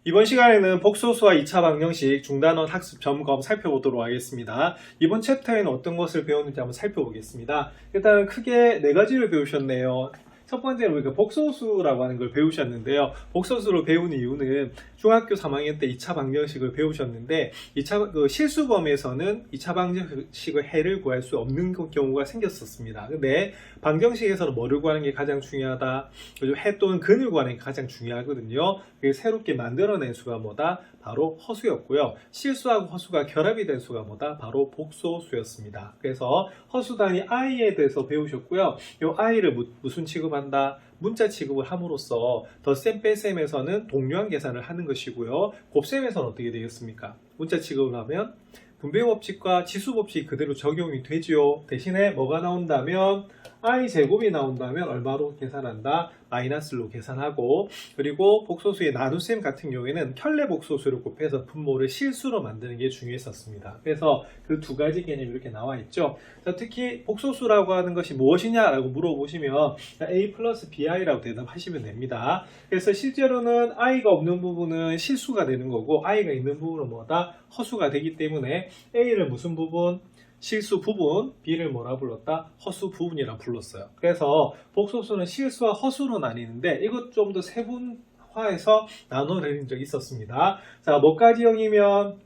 이번 시간에는 복소수와 2차 방정식 중단원 학습 점검 살펴보도록 하겠습니다. 이번 챕터에는 어떤 것을 배우는지 한번 살펴보겠습니다. 일단은 크게 네 가지를 배우셨네요. 첫 번째는 우리가 복소수라고 하는 걸 배우셨는데요. 복소수를 배우는 이유는 중학교 3학년 때 2차 방정식을 배우셨는데 2차 실수범에서는 2차 방정식의 해를 구할 수 없는 경우가 생겼었습니다. 근데 방정식에서는 뭐를 구하는 게 가장 중요하다? 그리고 해 또는 근을 구하는 게 가장 중요하거든요. 그게 새롭게 만들어낸 수가 뭐다? 바로 허수였고요. 실수하고 허수가 결합이 된 수가 뭐다? 바로 복소수였습니다. 그래서 허수단위 i에 대해서 배우셨고요. 이 i를 무슨 취급한다? 문자 취급을 함으로써 덧셈 뺄셈에서는 동류한 계산을 하는 것이고요. 곱셈에서는 어떻게 되겠습니까? 문자 취급을 하면 분배법칙과 지수법칙이 그대로 적용이 되죠. 대신에 뭐가 나온다면 i제곱이 나온다면 얼마로 계산한다? 마이너스로 계산하고, 그리고 복소수의 나눗셈 같은 경우에는 켤레 복소수를 곱해서 분모를 실수로 만드는 게 중요했었습니다. 그래서 그 두 가지 개념이 이렇게 나와 있죠. 자, 특히 복소수라고 하는 것이 무엇이냐라고 물어보시면 a 플러스 bi라고 대답하시면 됩니다. 그래서 실제로는 i가 없는 부분은 실수가 되는 거고 i가 있는 부분은 뭐다? 허수가 되기 때문에 a를 무슨 부분? 실수 부분, B를 뭐라 불렀다? 허수 부분이라 불렀어요. 그래서 복소수는 실수와 허수로 나뉘는데 이것 좀 더 세분화해서 나눠내린 적이 있었습니다. 자, 뭐까지 0이면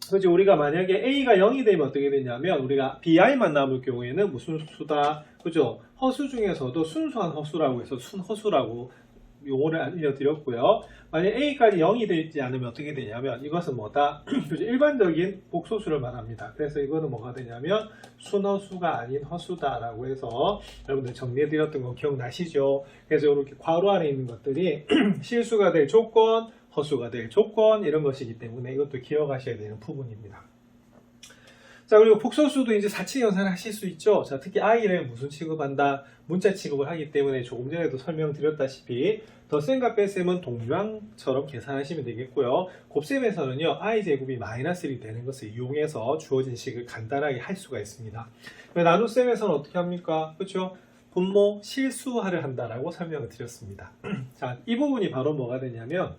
그죠? 우리가 만약에 A가 0이 되면 어떻게 되냐면 우리가 BI만 남을 경우에는 무슨 수다? 그죠? 허수 중에서도 순수한 허수라고 해서 순허수라고 용어를 알려드렸고요. 만약 A까지 0이 되지 않으면 어떻게 되냐면 이것은 뭐다? 일반적인 복소수를 말합니다. 그래서 이거는 뭐가 되냐면 순허수가 아닌 허수다라고 해서 여러분들 정리해드렸던 거 기억나시죠? 그래서 이렇게 괄호 안에 있는 것들이 실수가 될 조건, 허수가 될 조건 이런 것이기 때문에 이것도 기억하셔야 되는 부분입니다. 자, 그리고 복소수도 이제 4층 연산을 하실 수 있죠. 자, 특히 i를 무슨 취급한다? 문자 취급을 하기 때문에 조금 전에도 설명드렸다시피 덧셈과 뺄셈은 동류항처럼 계산하시면 되겠고요. 곱셈에서는요, i제곱이 마이너스 1이 되는 것을 이용해서 주어진 식을 간단하게 할 수가 있습니다. 나눗셈에서는 어떻게 합니까? 그렇죠? 분모 실수화를 한다라고 설명을 드렸습니다. 자, 이 부분이 바로 뭐가 되냐면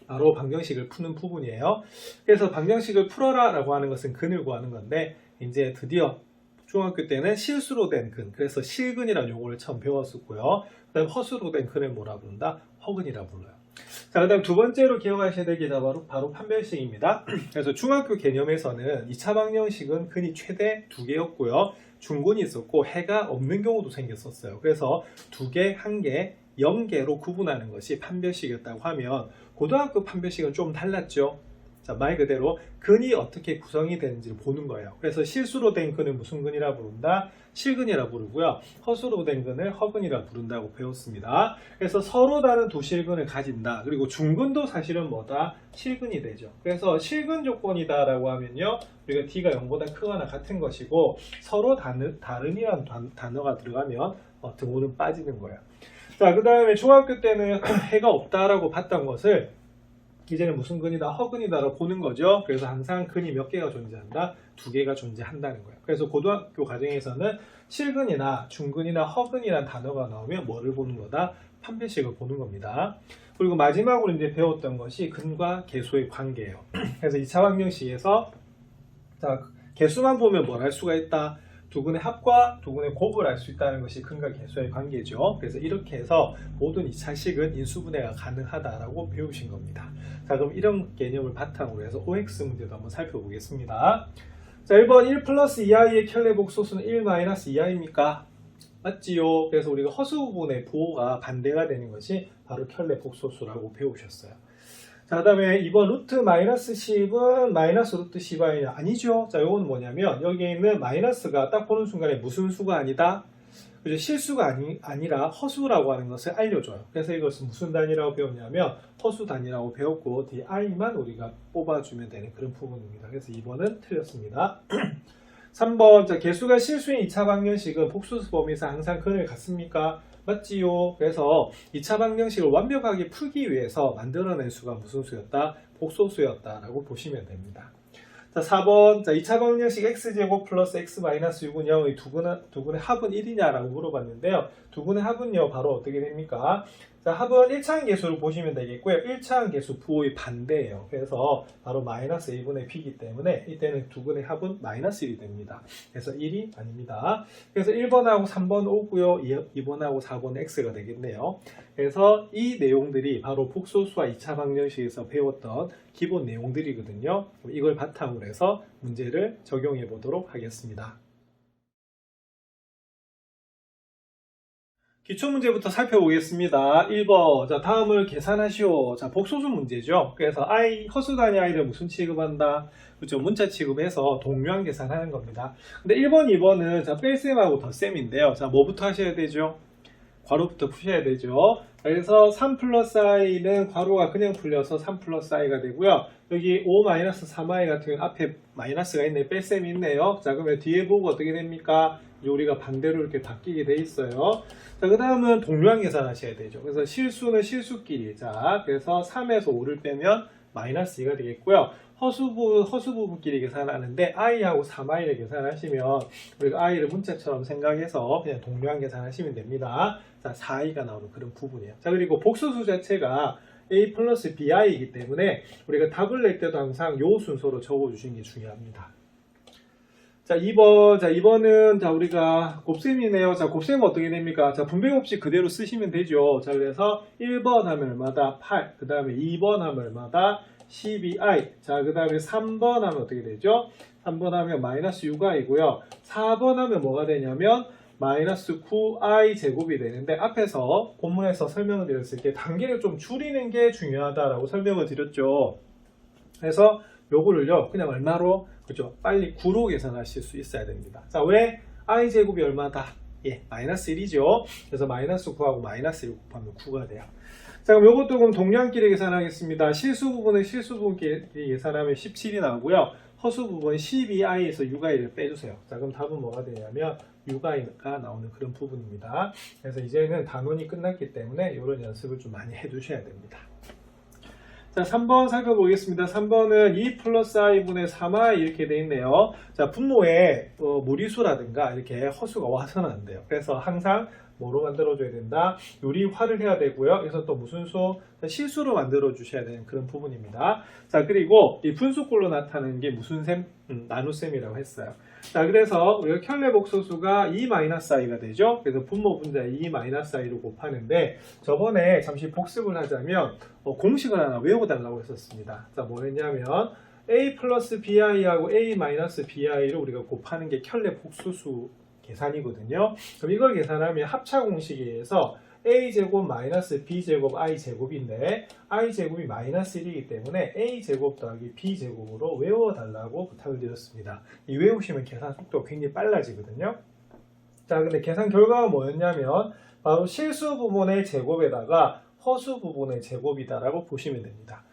바로 방정식을 푸는 부분이에요. 그래서 방정식을 풀어라 라고 하는 것은 근을 구하는 건데 이제 드디어 중학교 때는 실수로 된 근, 그래서 실근이라는 용어를 처음 배웠었고요. 그 다음 허수로 된 근을 뭐라 부른다? 허근이라 불러요. 자, 그 다음 두 번째로 기억하셔야 될 게 바로 판별식입니다. 그래서 중학교 개념에서는 2차 방정식은 근이 최대 2개였고요. 중근이 있었고 해가 없는 경우도 생겼었어요. 그래서 2개, 1개, 0개로 구분하는 것이 판별식이었다고 하면 고등학교 판별식은 좀 달랐죠. 자, 말 그대로 근이 어떻게 구성이 되는지를 보는 거예요. 그래서 실수로 된 근을 무슨 근이라 부른다? 실근이라 부르고요. 허수로 된 근을 허근이라 부른다고 배웠습니다. 그래서 서로 다른 두 실근을 가진다. 그리고 중근도 사실은 뭐다? 실근이 되죠. 그래서 실근 조건이다 라고 하면요, 우리가 D가 0보다 크거나 같은 것이고 서로 다른이라는 단어가 들어가면 등호는 빠지는 거예요. 자, 그 다음에 중학교 때는 해가 없다라고 봤던 것을 이제는 무슨 근이다? 허근이다라고 보는 거죠. 그래서 항상 근이 몇 개가 존재한다? 2개가 존재한다는 거예요. 그래서 고등학교 과정에서는 실근이나 중근이나 허근이라는 단어가 나오면 뭐를 보는 거다? 판별식을 보는 겁니다. 그리고 마지막으로 이제 배웠던 것이 근과 계수의 관계예요. 그래서 2차 방정식에서 자, 개수만 보면 뭘 할 수가 있다? 두 근의 합과 두 근의 곱을 알 수 있다는 것이 근과 계수의 관계죠. 그래서 이렇게 해서 모든 2차식은 인수분해가 가능하다라고 배우신 겁니다. 자, 그럼 이런 개념을 바탕으로 해서 OX 문제도 한번 살펴보겠습니다. 자, 1번 1 플러스 2i의 켤레 복소수는 1 마이너스 2i입니까? 맞지요? 그래서 우리가 허수 부분의 부호가 반대가 되는 것이 바로 켤레 복소수라고 배우셨어요. 자, 그 다음에 2번 루트 마이너스 10은 마이너스 루트 10i냐? 아니죠. 자, 이건 뭐냐면 여기에 있는 마이너스가 딱 보는 순간에 무슨 수가 아니다? 그죠? 실수가 아니라 허수라고 하는 것을 알려줘요. 그래서 이것은 무슨 단위라고 배웠냐면 허수 단위라고 배웠고 뒤에 i만 우리가 뽑아주면 되는 그런 부분입니다. 그래서 2번은 틀렸습니다. 3번 자, 개수가 실수인 2차 방정식은 복소수 범위에서 항상 근을 갖습니까? 맞지요? 그래서 2차 방정식을 완벽하게 풀기 위해서 만들어낸 수가 무슨 수였다? 복소수였다라고 보시면 됩니다. 자, 4번 자, 2차 방정식 x제곱 플러스 x 마이너스 6은 0의 두 근의 합은 1이냐라고 물어봤는데요. 두 근의 합은요 바로 어떻게 됩니까? 자, 합은 1차항 계수를 보시면 되겠고요. 1차항 계수 부호의 반대예요. 그래서 바로 마이너스 1분의 b이기 때문에 이때는 두 근의 합은 마이너스 1이 됩니다. 그래서 1이 아닙니다. 그래서 1번하고 3번 오고요. 2번하고 4번 x가 되겠네요. 그래서 이 내용들이 바로 복소수와 2차 방정식에서 배웠던 기본 내용들이거든요. 이걸 바탕으로 해서 문제를 적용해 보도록 하겠습니다. 기초문제부터 살펴보겠습니다. 1번. 자, 다음을 계산하시오. 자, 복소수 문제죠. 그래서 허수 단위 i를 무슨 취급한다? 그렇죠. 문자 취급해서 동류항 계산하는 겁니다. 근데 1번, 2번은 자, 뺄셈하고 덧셈인데요. 자, 뭐부터 하셔야 되죠? 괄호부터 푸셔야 되죠. 그래서 3 플러스 i는 괄호가 그냥 풀려서 3 플러스 i가 되고요. 여기 5 마이너스 3i 같은 경우는 앞에 마이너스가 있네. 뺄셈이 있네요. 자, 그러면 뒤에 보고 어떻게 됩니까? 우리가 반대로 이렇게 바뀌게 돼 있어요. 자, 그 다음은 동류항 계산하셔야 되죠. 그래서 실수는 실수끼리. 자, 그래서 3에서 5를 빼면 마이너스 2가 되겠고요. 허수 부분끼리 계산하는데 i하고 3i를 계산하시면 우리가 i를 문자처럼 생각해서 그냥 동류항 계산하시면 됩니다. 자, 4i가 나오는 그런 부분이에요. 자, 그리고 복소수 자체가 a 플러스 bi이기 때문에 우리가 답을 낼 때도 항상 요 순서로 적어주시는 게 중요합니다. 자, 2번. 자, 2번은 자, 우리가 곱셈이네요. 자, 곱셈은 어떻게 됩니까? 자, 분배 곱식 그대로 쓰시면 되죠. 자, 그래서 1번 하면 얼마다 8, 그 다음에 2번 하면 얼마다 12i. 자, 그 다음에 3번 하면 어떻게 되죠? 3번 하면 마이너스 6i고요. 4번 하면 뭐가 되냐면 마이너스 9i 제곱이 되는데 앞에서 본문에서 설명을 드렸을 때 단계를 좀 줄이는 게 중요하다라고 설명을 드렸죠. 그래서 요거를요, 그냥 얼마로? 그죠? 빨리 9로 계산하실 수 있어야 됩니다. 자, 왜? i 제곱이 얼마다? 예, 마이너스 1이죠. 그래서 마이너스 9하고 마이너스 1 곱하면 9가 돼요. 자, 그럼 요것도 그럼 동류항끼리 계산하겠습니다. 실수 부분은 실수 부분끼리 계산하면 17이 나오고요. 허수 부분 12i에서 6i를 빼주세요. 자, 그럼 답은 뭐가 되냐면 6i가 나오는 그런 부분입니다. 그래서 이제는 단원이 끝났기 때문에 이런 연습을 좀 많이 해두셔야 됩니다. 자, 3번 살펴보겠습니다. 3번은 2 플러스 i분의 3i 이렇게 돼 있네요. 자, 분모에 무리수라든가 이렇게 허수가 와서는 안 돼요. 그래서 항상 뭐로 만들어줘야 된다? 유리화를 해야 되고요. 그래서 또 무슨 수? 실수로 만들어 주셔야 되는 그런 부분입니다. 자, 그리고 이 분수꼴로 나타나는 게 무슨 셈? 나눗셈이라고 했어요. 자, 그래서 우리가 켤레 복소수가 2-i가 되죠. 그래서 분모 분자에 2-i로 곱하는데 저번에 잠시 복습을 하자면 공식을 하나 외워달라고 했었습니다. 자, 뭐였냐면 a 플러스 bi하고 a 마이너스 bi를 우리가 곱하는 게 켤레 복소수 계산이거든요. 그럼 이걸 계산하면 합차 공식에 의해서 a제곱 마이너스 b제곱 i제곱인데 i제곱이 마이너스 1이기 때문에 a제곱 더하기 b제곱으로 외워달라고 부탁을 드렸습니다. 이 외우시면 계산 속도가 굉장히 빨라지거든요. 자, 근데 계산 결과가 뭐였냐면 바로 실수 부분의 제곱에다가 허수 부분의 제곱이다라고 보시면 됩니다.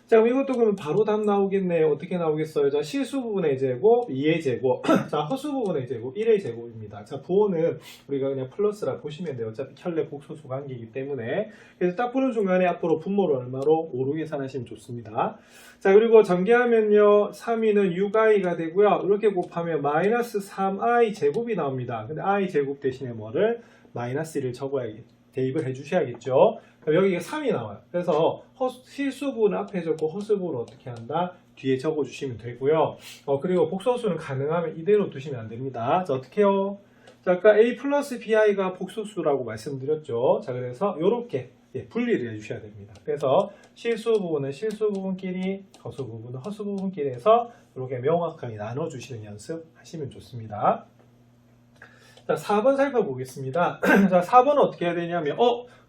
자, 그럼 이것도 그러면 바로 답 나오겠네요. 어떻게 나오겠어요? 자, 실수 부분의 제곱 2의 제곱, 자, 허수 부분의 제곱 1의 제곱입니다. 자, 부호는 우리가 그냥 플러스라 보시면 돼요. 어차피 켤레 복소수 관계이기 때문에. 그래서 딱 보는 순간에 앞으로 분모를 얼마로 5로 계산하시면 좋습니다. 자, 그리고 전개하면요, 3이는 6i가 되고요. 이렇게 곱하면 마이너스 3i 제곱이 나옵니다. 근데 i 제곱 대신에 뭐를? 마이너스 1을 대입을 해주셔야겠죠. 여기가 3이 나와요. 그래서 실수 부분 앞에 적고 허수 부분 어떻게 한다? 뒤에 적어주시면 되고요. 그리고 복소수는 가능하면 이대로 두시면 안 됩니다. 자, 어떻게 해요? 자, 아까 a 플러스 bi가 복소수라고 말씀드렸죠. 자, 그래서 이렇게 분리를 해주셔야 됩니다. 그래서 실수 부분은 실수 부분끼리, 허수 부분은 허수 부분끼리 해서 이렇게 명확하게 나눠주시는 연습 하시면 좋습니다. 자, 4번 살펴보겠습니다. 자, 4번은 어떻게 해야 되냐면,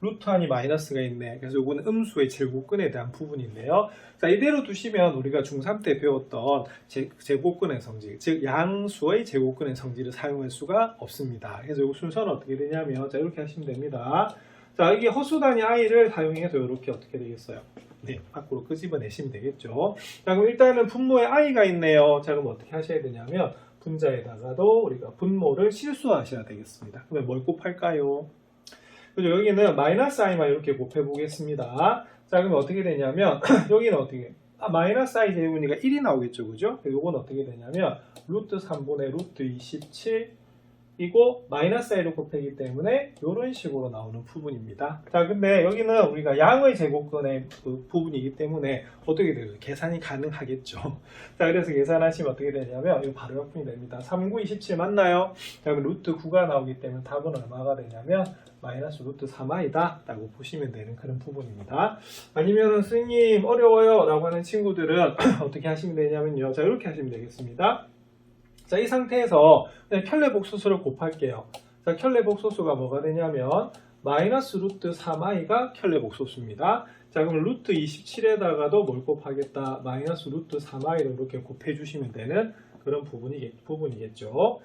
루트 안이 마이너스가 있네. 그래서 이거는 음수의 제곱근에 대한 부분인데요. 자, 이대로 두시면 우리가 중3 때 배웠던 제곱근의 성질, 즉, 양수의 제곱근의 성질을 사용할 수가 없습니다. 그래서 이 순서는 어떻게 되냐면, 자, 이렇게 하시면 됩니다. 자, 이게 허수 단위 i를 사용해서 이렇게 어떻게 되겠어요? 네, 밖으로 끄집어내시면 되겠죠. 자, 그럼 일단은 분모에 i가 있네요. 자, 그럼 어떻게 하셔야 되냐면, 분자에다가도 우리가 분모를 실수하셔야 되겠습니다. 그러면 뭘 곱할까요? 그죠? 여기는 마이너스 i만 이렇게 곱해 보겠습니다. 자, 그러면 어떻게 되냐면 여기는 어떻게? 마이너스 i 제곱이니까 1이 나오겠죠, 그죠? 요건 어떻게 되냐면 루트 3분의 루트 27 이고 마이너스 i로 곱하기 때문에 이런 식으로 나오는 부분입니다. 자, 근데 여기는 우리가 양의 제곱근의 그 부분이기 때문에 어떻게 되죠? 계산이 가능하겠죠. 자, 그래서 계산하시면 어떻게 되냐면 이거 바로 역분이 됩니다. 3, 9, 27 맞나요? 자, 그럼 루트 9가 나오기 때문에 답은 얼마가 되냐면 마이너스 루트 3i다 라고 보시면 되는 그런 부분입니다. 아니면은 선생님 어려워요 라고 하는 친구들은 어떻게 하시면 되냐면요. 자, 이렇게 하시면 되겠습니다. 자, 이 상태에서 그냥 켤레복소수를 곱할게요. 자, 켤레복소수가 뭐가 되냐면 마이너스 루트 3i가 켤레복소수입니다. 자, 그럼 루트 27에다가도 뭘 곱하겠다? 마이너스 루트 3i를 이렇게 곱해주시면 되는 그런 부분이겠죠.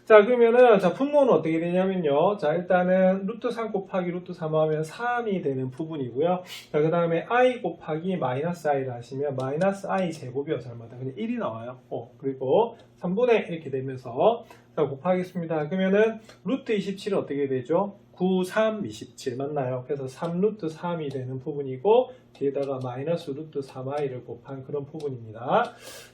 자, 그러면은 자, 분모는 어떻게 되냐면요. 자, 일단은 루트 3 곱하기 루트 3 하면 3이 되는 부분이고요. 자, 그 다음에 i 곱하기 마이너스 i를 하시면 마이너스 i 제곱이요. 잘못하면 그냥 1이 나와요. 그리고 3분의 이렇게 되면서 자, 곱하겠습니다. 그러면은 루트 27은 어떻게 되죠? 9, 3, 27 맞나요? 그래서 3 루트 3이 되는 부분이고 뒤에다가 마이너스 루트 3i를 곱한 그런 부분입니다.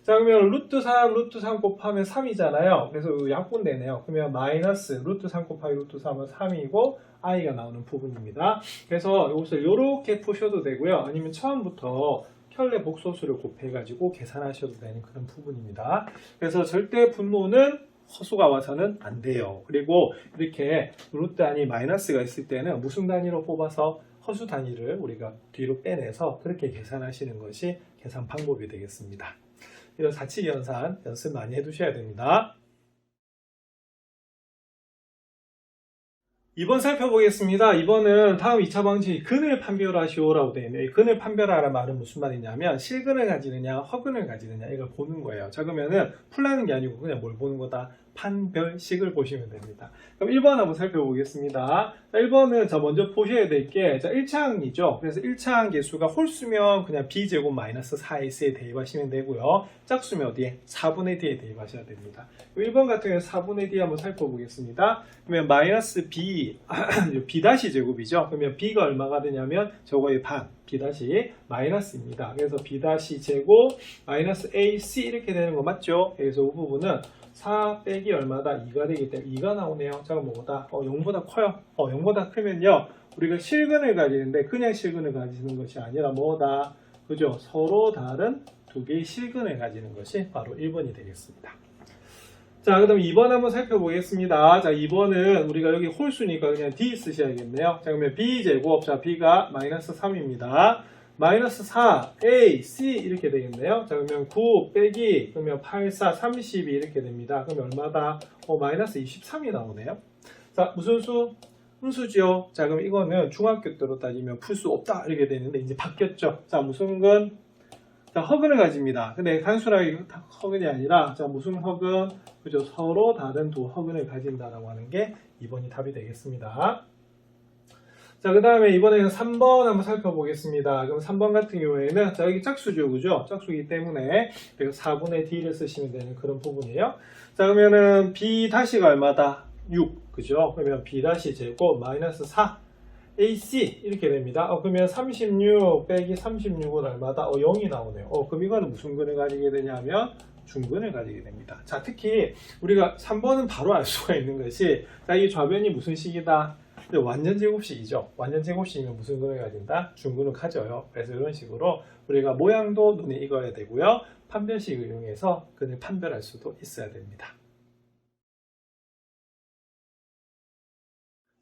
자, 그러면 루트 3 곱하면 3이잖아요. 그래서 약분 되네요. 그러면 마이너스 루트 3 곱하기 루트 3은 3이고 i가 나오는 부분입니다. 그래서 이것을 이렇게 푸셔도 되고요. 아니면 처음부터 켤레 복소수를 곱해가지고 계산하셔도 되는 그런 부분입니다. 그래서 절대 분모는 허수가 와서는 안 돼요. 그리고 이렇게 루트 단위 마이너스가 있을 때는 무슨 단위로 뽑아서 허수 단위를 우리가 뒤로 빼내서 그렇게 계산하시는 것이 계산 방법이 되겠습니다. 이런 사칙 연산 연습 많이 해두셔야 됩니다. 2번 살펴보겠습니다. 2번은 다음 2차 방정식 근을 판별하시오라고 되어 있네요. 근을 판별하라는 말은 무슨 말이냐면 실근을 가지느냐 허근을 가지느냐 이걸 보는 거예요. 자, 그러면은 풀라는 게 아니고 그냥 뭘 보는 거다? 판별식을 보시면 됩니다. 그럼 1번 한번 살펴보겠습니다. 자, 1번은 먼저 보셔야 될 게 1차항이죠. 그래서 1차항 개수가 홀수면 그냥 b제곱 마이너스 4x에 대입하시면 되고요. 짝수면 어디에? 4분의 d에 대입하셔야 됩니다. 1번 같은 경우는 4분의 d 한번 살펴보겠습니다. 그러면 마이너스 b, b 다시 제곱이죠. 그러면 b가 얼마가 되냐면 저거의 반. b 다시 마이너스입니다. 그래서 b 다시 제곱 마이너스 ac 이렇게 되는 거 맞죠? 그래서 이 부분은 4 빼기 얼마다? 2가 되기 때문에 2가 나오네요. 잠깐 뭐보다? 0보다 커요. 0보다 크면요. 우리가 실근을 가지는데 그냥 실근을 가지는 것이 아니라 뭐다? 그죠? 서로 다른 두 개의 실근을 가지는 것이 바로 1번이 되겠습니다. 자, 그 다음 2번 한번 살펴보겠습니다. 자, 2번은 우리가 여기 홀수니까 그냥 D 쓰셔야겠네요. 자, 그러면 B제곱, 자, B가 마이너스 3입니다. 마이너스 4, A, C 이렇게 되겠네요. 자, 그러면 9 빼기, 그러면 8, 4, 32 이렇게 됩니다. 그러면 얼마다? 마이너스 23이 나오네요. 자, 무슨 수? 음수죠. 자, 그럼 이거는 중학교 때로 따지면 풀 수 없다 이렇게 되는데 이제 바뀌었죠. 자, 무슨 근? 자, 허근을 가집니다. 근데 단순하게 허근이 아니라 자, 무슨 허근? 그죠? 서로 다른 두 허근을 가진다라고 하는 게 2번이 답이 되겠습니다. 자, 그 다음에 이번에는 3번 한번 살펴보겠습니다. 그럼 3번 같은 경우에는 자, 여기 짝수죠. 그죠? 짝수이기 때문에 4분의 d를 쓰시면 되는 그런 부분이에요. 자, 그러면은 b 다시가 얼마다? 6. 그죠? 그러면 b 다시 제곱 마이너스 4 AC 이렇게 됩니다. 그러면 36 빼기 36은 얼마다? 0이 나오네요. 그럼 이거는 무슨 근을 가지게 되냐면 중근을 가지게 됩니다. 자, 특히 우리가 3번은 바로 알 수가 있는 것이 자, 이 좌변이 무슨 식이다? 완전 제곱식이죠. 완전 제곱식이면 무슨 근을 가진다? 중근을 가져요. 그래서 이런 식으로 우리가 모양도 눈에 익어야 되고요. 판별식을 이용해서 근을 판별할 수도 있어야 됩니다.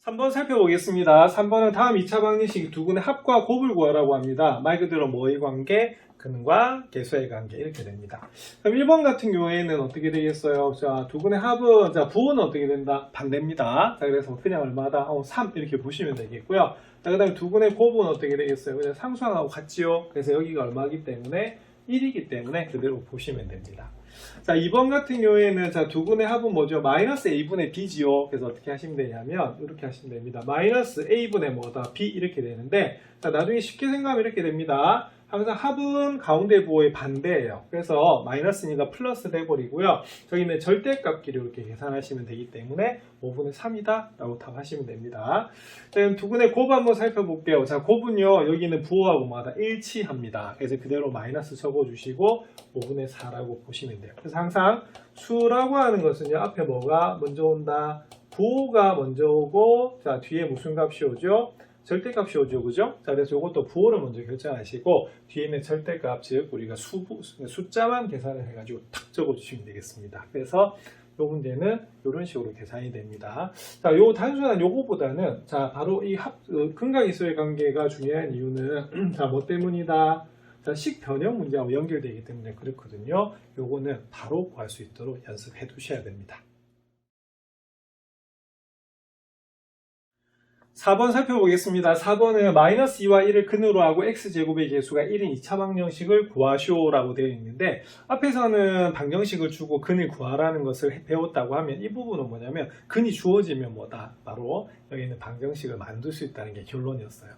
3번 살펴보겠습니다. 3번은 다음 2차 방정식 두 근의 합과 곱을 구하라고 합니다. 말 그대로 뭐의 관계? 근과 개수의 관계 이렇게 됩니다. 그럼 1번 같은 경우에는 어떻게 되겠어요? 자, 두 근의 합은 자, 부호는 어떻게 된다? 반대입니다. 자, 그래서 그냥 얼마다? 3 이렇게 보시면 되겠고요. 자, 그 다음에 두 근의 곱은 어떻게 되겠어요? 그냥 상수항하고 같지요. 그래서 여기가 얼마이기 때문에 1이기 때문에 그대로 보시면 됩니다. 자, 2번 같은 경우에는 자, 두 근의 합은 뭐죠? 마이너스 a분의 b지요. 그래서 어떻게 하시면 되냐면 이렇게 하시면 됩니다. 마이너스 a분의 뭐다? b 이렇게 되는데 자, 나중에 쉽게 생각하면 이렇게 됩니다. 항상 합은 가운데 부호의 반대예요. 그래서 마이너스니까 플러스 돼버리고요. 저기는 절대값끼리 이렇게 계산하시면 되기 때문에 5분의 3이다 라고 답하시면 됩니다. 자, 그럼 두 근의 곱 한번 살펴볼게요. 자, 곱은요 여기는 부호하고 뭐다? 일치합니다. 그래서 그대로 마이너스 적어주시고 5분의 4라고 보시면 돼요. 그래서 항상 수라고 하는 것은요 앞에 뭐가 먼저 온다? 부호가 먼저 오고, 자, 뒤에 무슨 값이 오죠? 절대값이 오죠, 그죠? 자, 그래서 이것도 부호를 먼저 결정하시고, 뒤에 있는 절대값, 즉, 우리가 숫자만 계산을 해가지고 탁 적어주시면 되겠습니다. 그래서 이 문제는 이런 식으로 계산이 됩니다. 자, 요 단순한 요거보다는, 자, 바로 이 근각이수의 관계가 중요한 이유는, 자, 뭐 때문이다? 자, 식 변형 문제하고 연결되기 때문에 그렇거든요. 요거는 바로 구할 수 있도록 연습해 두셔야 됩니다. 4번 살펴보겠습니다. 4번은 마이너스 2와 1을 근으로 하고 x제곱의 개수가 1인 2차 방정식을 구하시오라고 되어 있는데, 앞에서는 방정식을 주고 근을 구하라는 것을 배웠다고 하면 이 부분은 뭐냐면 근이 주어지면 뭐다? 바로 여기는 방정식을 만들 수 있다는 게 결론이었어요.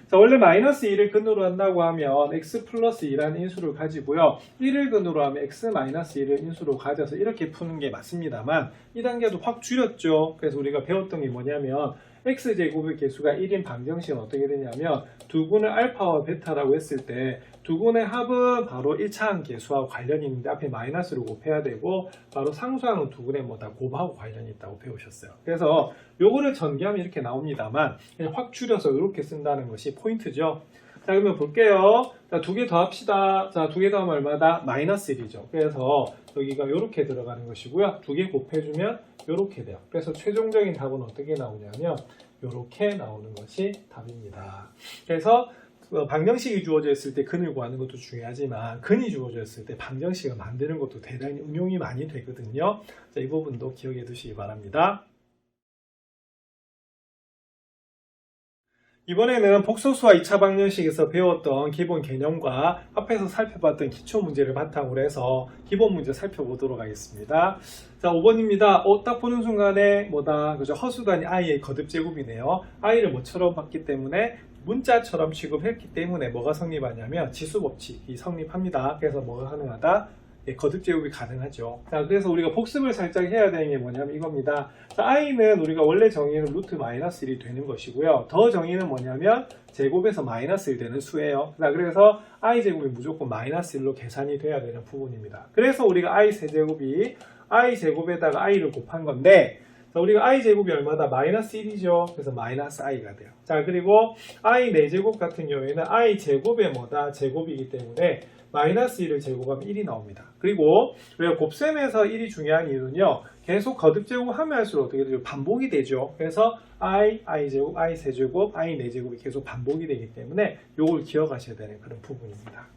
자, 원래 마이너스 2를 근으로 한다고 하면 x 플러스 2라는 인수를 가지고요, 1을 근으로 하면 x 마이너스 1을 인수로 가져서 이렇게 푸는 게 맞습니다만, 이 단계도 확 줄였죠. 그래서 우리가 배웠던 게 뭐냐면 x제곱의 개수가 1인 방정식은 어떻게 되냐면 두근의 알파와 베타라고 했을 때 두근의 합은 바로 1차항 개수하고 관련이 있는데 앞에 마이너스를 곱해야 되고, 바로 상수항은 두근의 뭐다 곱하고 관련이 있다고 배우셨어요. 그래서 요거를 전개하면 이렇게 나옵니다만 그냥 확 줄여서 이렇게 쓴다는 것이 포인트죠. 자, 그러면 볼게요. 자, 두 개 더 합시다. 자, 두 개 더 하면 얼마다? 마이너스 1이죠. 그래서 여기가 이렇게 들어가는 것이고요. 두 개 곱해주면 이렇게 돼요. 그래서 최종적인 답은 어떻게 나오냐면 이렇게 나오는 것이 답입니다. 그래서 방정식이 주어져 있을 때 근을 구하는 것도 중요하지만 근이 주어져 있을 때 방정식을 만드는 것도 대단히 응용이 많이 되거든요. 자, 이 부분도 기억해 두시기 바랍니다. 이번에는 복소수와 2차 방정식에서 배웠던 기본 개념과 앞에서 살펴봤던 기초 문제를 바탕으로 해서 기본 문제 살펴보도록 하겠습니다. 자, 5번입니다. 딱 보는 순간에 뭐다? 그죠? 허수단이 i의 거듭 제곱이네요. i를 뭐처럼 봤기 때문에 문자처럼 취급했기 때문에 뭐가 성립하냐면 지수법칙이 성립합니다. 그래서 뭐가 가능하다? 거듭 제곱이 가능하죠. 자, 그래서 우리가 복습을 살짝 해야 되는 게 뭐냐면 이겁니다. 자, i는 우리가 원래 정의는 루트 마이너스 1이 되는 것이고요. 더 정의는 뭐냐면 제곱에서 마이너스 1 되는 수예요. 자, 그래서 i 제곱이 무조건 마이너스 1로 계산이 돼야 되는 부분입니다. 그래서 우리가 i 세제곱이 i 제곱에다가 i를 곱한 건데, 자, 우리가 i 제곱이 얼마다? 마이너스 1이죠. 그래서 마이너스 i가 돼요. 자, 그리고 i 4제곱 같은 경우에는 i 제곱의 뭐다? 제곱이기 때문에 마이너스 1을 제곱하면 1이 나옵니다. 그리고 우리가 곱셈에서 1이 중요한 이유는요, 계속 거듭 제곱하면 할수록 어떻게 되죠? 반복이 되죠. 그래서 i 제곱, i 세제곱, i 4제곱이 계속 반복이 되기 때문에 이걸 기억하셔야 되는 그런 부분입니다.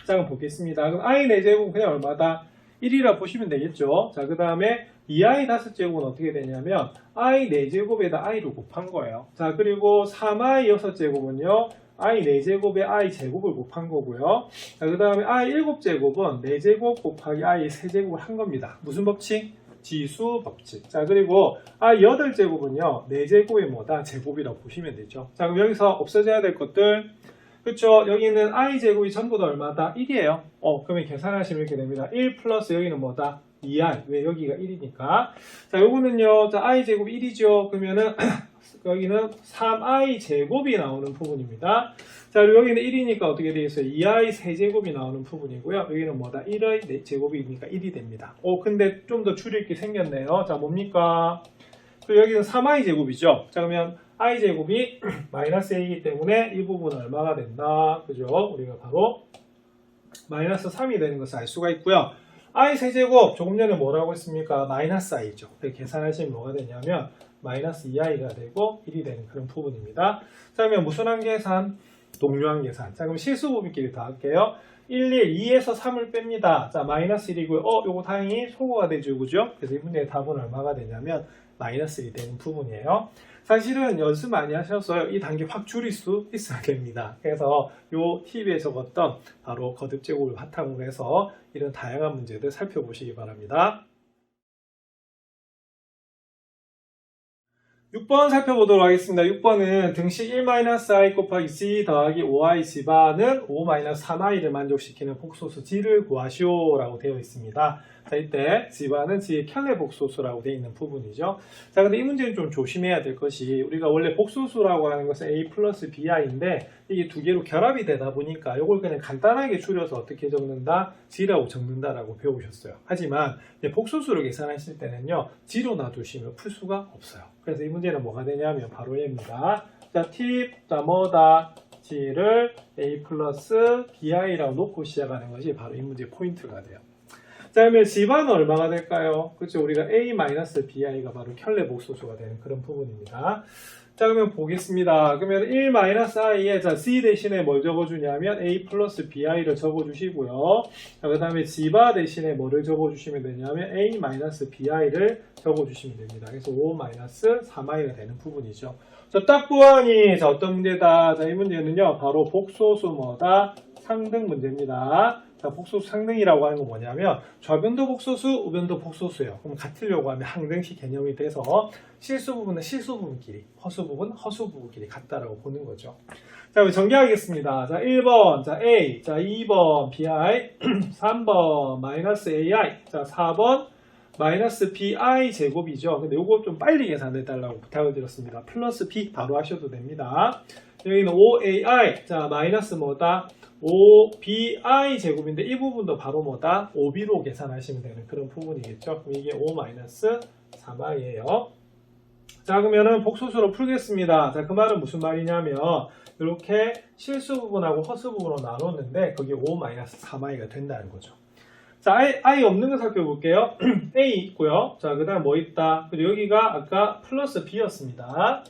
자, 그럼 보겠습니다. 그럼 i 4제곱 그냥 얼마다? 1이라 보시면 되겠죠. 자, 그 다음에 2i 5제곱은 어떻게 되냐면 i 4제곱에다 i를 곱한 거예요. 자, 그리고 3i 6제곱은요 i 4제곱에 i 제곱을 곱한 거고요. 자, 그 다음에 i 7제곱은 4제곱 곱하기 i 3제곱을 한 겁니다. 무슨 법칙? 지수 법칙. 자, 그리고 i 8제곱은요 4제곱이 뭐다? 제곱이라고 보시면 되죠. 자, 그럼 여기서 없어져야 될 것들, 그쵸? 여기는 i 제곱이 전부 다 얼마다? 1이에요. 그러면 계산하시면 이렇게 됩니다. 1 플러스 여기는 뭐다? 2i. 왜? 여기가 1이니까. 자, 요거는요, 자, i 제곱이 1이죠. 그러면은 여기는 3i 제곱이 나오는 부분입니다. 자, 그리고 여기는 1이니까 어떻게 되겠어요? 2i 세제곱이 나오는 부분이고요. 여기는 뭐다? 1의 제곱이니까 1이 됩니다. 근데 좀 더 줄일 게 생겼네요. 자, 뭡니까? 그리고 여기는 3i 제곱이죠. 자, 그러면 i 제곱이 마이너스 a이기 때문에 이 부분은 얼마가 된다? 그죠? 우리가 바로 마이너스 3이 되는 것을 알 수가 있고요. i 세제곱, 조금 전에 뭐라고 했습니까? 마이너스 i죠. 계산하시면 뭐가 되냐면 마이너스 2i가 되고 1이 되는 그런 부분입니다. 자, 그러면 무순한 계산, 동류한 계산. 자, 그럼 실수부분끼리 다 할게요. 1, 2에서 3을 뺍니다. 자, 마이너스 1이고요. 요거 다행히 소거가 되죠, 그죠? 그래서 이 문제의 답은 얼마가 되냐면 마이너스 1이 되는 부분이에요. 사실은 연습 많이 하셔서 이 단계 확 줄일 수 있어야 됩니다. 그래서 요 팁에 적었던 바로 거듭 제곱을 바탕으로 해서 이런 다양한 문제들 살펴보시기 바랍니다. 6번 살펴보도록 하겠습니다. 6번은 등식 1-i 곱하기 c 더하기 5i 집안은 5-3i를 만족시키는 복소수 g를 구하시오 라고 되어 있습니다. 자, 이때 지바는 지의 켤레 복소수라고 되어 있는 부분이죠. 자, 근데 이 문제는 좀 조심해야 될 것이 우리가 원래 복소수라고 하는 것은 A 플러스 BI인데 이게 두 개로 결합이 되다 보니까 이걸 그냥 간단하게 줄여서 어떻게 적는다? G라고 적는다라고 배우셨어요. 하지만 복소수를 계산하실 때는요, G로 놔두시면 풀 수가 없어요. 그래서 이 문제는 뭐가 되냐면 바로 얘입니다. 자, 팁, 자, 뭐다? G를 A 플러스 BI라고 놓고 시작하는 것이 바로 이 문제의 포인트가 돼요. 자, 그러면 G반은 얼마가 될까요? 그렇죠. 우리가 A-BI가 바로 켤레 복소수가 되는 그런 부분입니다. 자, 그러면 보겠습니다. 그러면 1-i에 자, C 대신에 뭘 적어주냐면 A 플러스 BI를 적어주시고요. 자, 그 다음에 G바 대신에 뭐를 적어주시면 되냐면 A-BI를 적어주시면 됩니다. 그래서 5-3i가 되는 부분이죠. 자, 딱 보아하니, 자, 어떤 문제다? 자, 이 문제는요, 바로 복소수 뭐다? 상등 문제입니다. 자, 복소수 상등이라고 하는 건 뭐냐면 좌변도 복소수, 우변도 복소수예요. 그럼 같으려고 하면 항등식 개념이 돼서 실수 부분은 실수 부분끼리, 허수 부분은 허수 부분끼리 같다라고 보는 거죠. 자, 우리 전개하겠습니다. 자, 1번, 자, A, 자, 2번, BI, 3번, 마이너스 AI, 자, 4번, 마이너스 BI 제곱이죠. 근데 요거 좀 빨리 계산해달라고 부탁을 드렸습니다. 플러스 B 바로 하셔도 됩니다. 여기는 5AI, 자, 마이너스 뭐다? 5BI 제곱인데 이 부분도 바로 뭐다? 5B로 계산하시면 되는 그런 부분이겠죠. 그럼 이게 5-3i예요. 자, 그러면은 복소수로 풀겠습니다. 자, 그 말은 무슨 말이냐면 이렇게 실수 부분하고 허수 부분으로 나눴는데 그게 5-3i가 된다는 거죠. 자, I 없는 거 살펴볼게요. A 있고요. 자, 그 다음 뭐 있다? 그리고 여기가 아까 플러스 B였습니다.